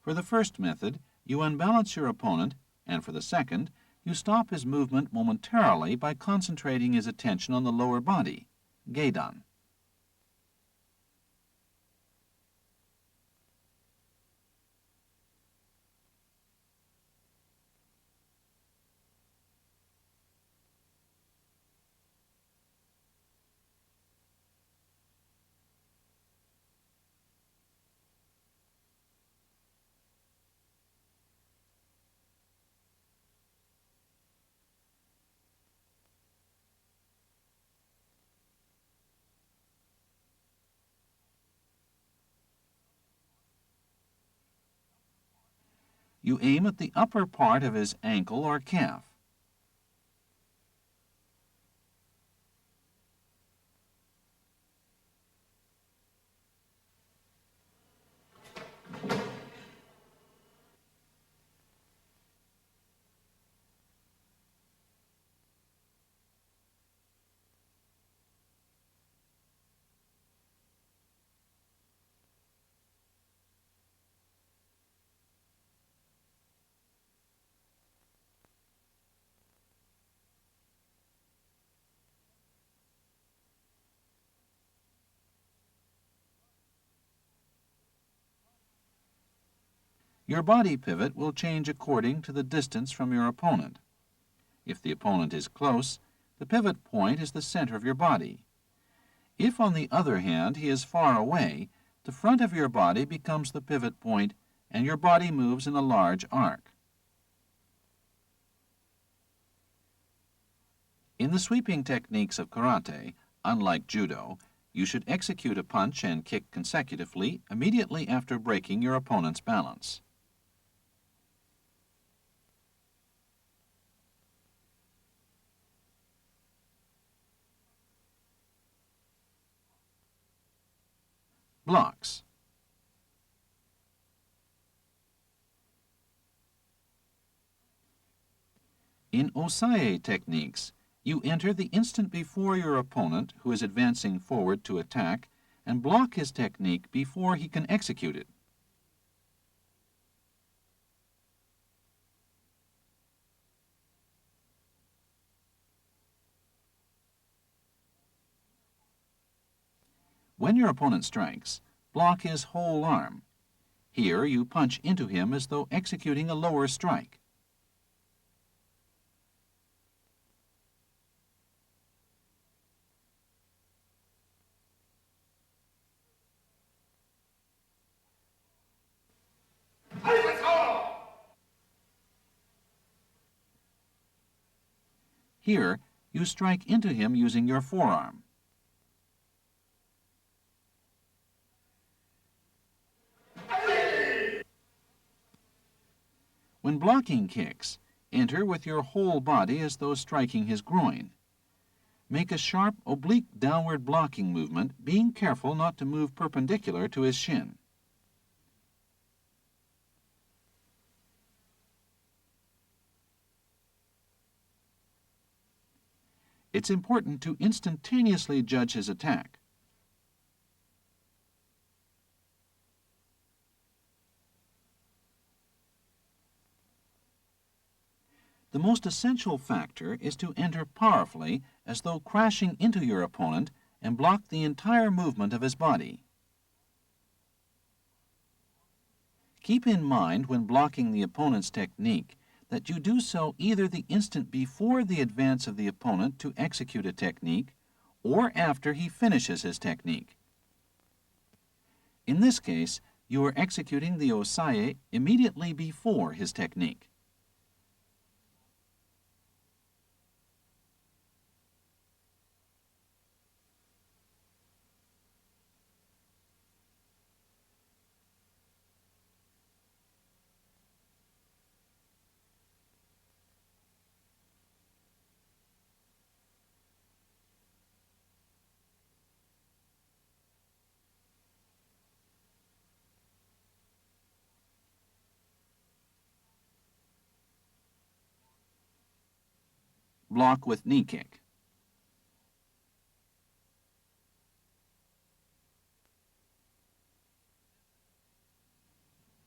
For the first method, you unbalance your opponent, and for the second, you stop his movement momentarily by concentrating his attention on the lower body, geidan. You aim at the upper part of his ankle or calf. Your body pivot will change according to the distance from your opponent. If the opponent is close, the pivot point is the center of your body. If, on the other hand, he is far away, the front of your body becomes the pivot point and your body moves in a large arc. In the sweeping techniques of karate, unlike judo, you should execute a punch and kick consecutively immediately after breaking your opponent's balance. Blocks. In osae techniques, you enter the instant before your opponent, who is advancing forward to attack, and block his technique before he can execute it. When your opponent strikes, block his whole arm. Here you punch into him as though executing a lower strike. Here, you strike into him using your forearm. When blocking kicks, enter with your whole body as though striking his groin. Make a sharp, oblique downward blocking movement, being careful not to move perpendicular to his shin. It's important to instantaneously judge his attack. The most essential factor is to enter powerfully as though crashing into your opponent and block the entire movement of his body. Keep in mind when blocking the opponent's technique that you do so either the instant before the advance of the opponent to execute a technique or after he finishes his technique. In this case, you are executing the osae immediately before his technique. Block with knee kick.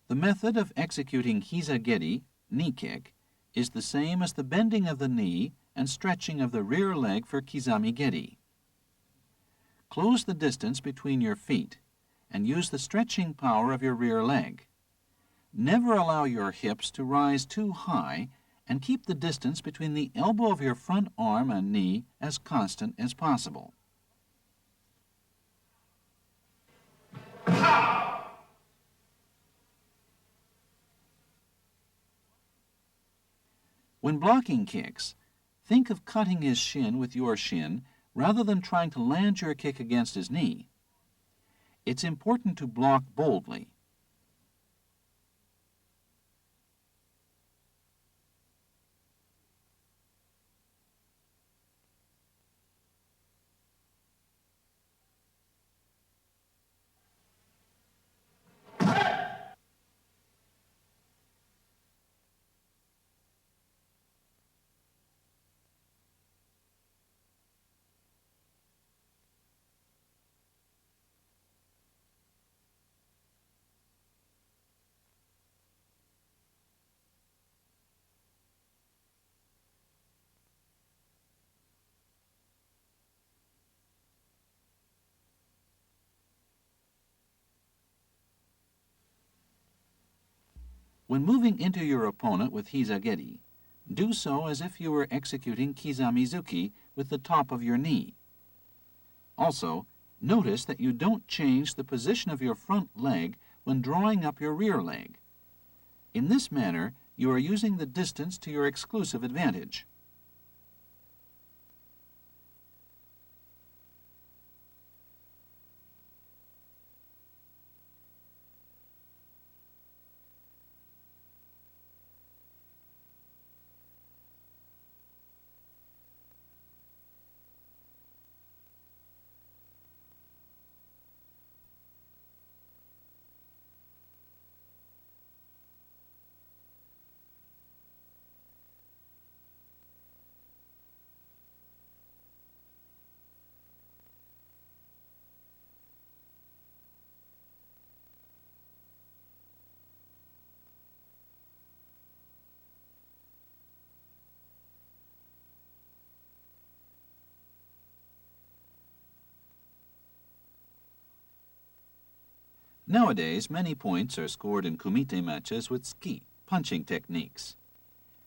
The method of executing hizageri, knee kick, is the same as the bending of the knee and stretching of the rear leg for kizami-geri. Close the distance between your feet and use the stretching power of your rear leg. Never allow your hips to rise too high and keep the distance between the elbow of your front arm and knee as constant as possible. When blocking kicks, think of cutting his shin with your shin rather than trying to land your kick against his knee. It's important to block boldly. When moving into your opponent with hizageri, Do so as if you were executing Kizamizuki with the top of your knee. Also, notice that you don't change the position of your front leg when drawing up your rear leg. In this manner, you are using the distance to your exclusive advantage. Nowadays, many points are scored in kumite matches with ski, punching techniques.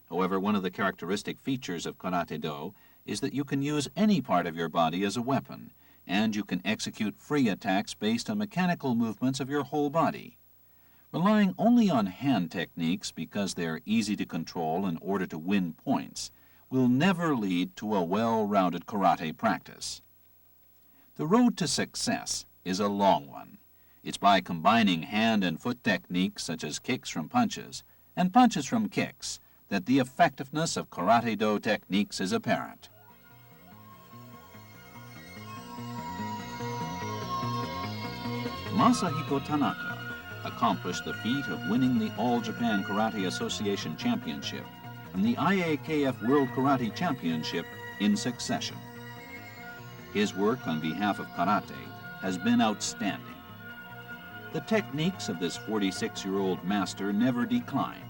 However, one of the characteristic features of Karate-Do is that you can use any part of your body as a weapon, and you can execute free attacks based on mechanical movements of your whole body. Relying only on hand techniques because they are easy to control in order to win points will never lead to a well-rounded karate practice. The road to success is a long one. It's by combining hand and foot techniques such as kicks from punches and punches from kicks that the effectiveness of Karate-Do techniques is apparent. Masahiko Tanaka accomplished the feat of winning the All Japan Karate Association Championship and the IAKF World Kumite Championship in succession. His work on behalf of karate has been outstanding. The techniques of this 46-year-old master never decline.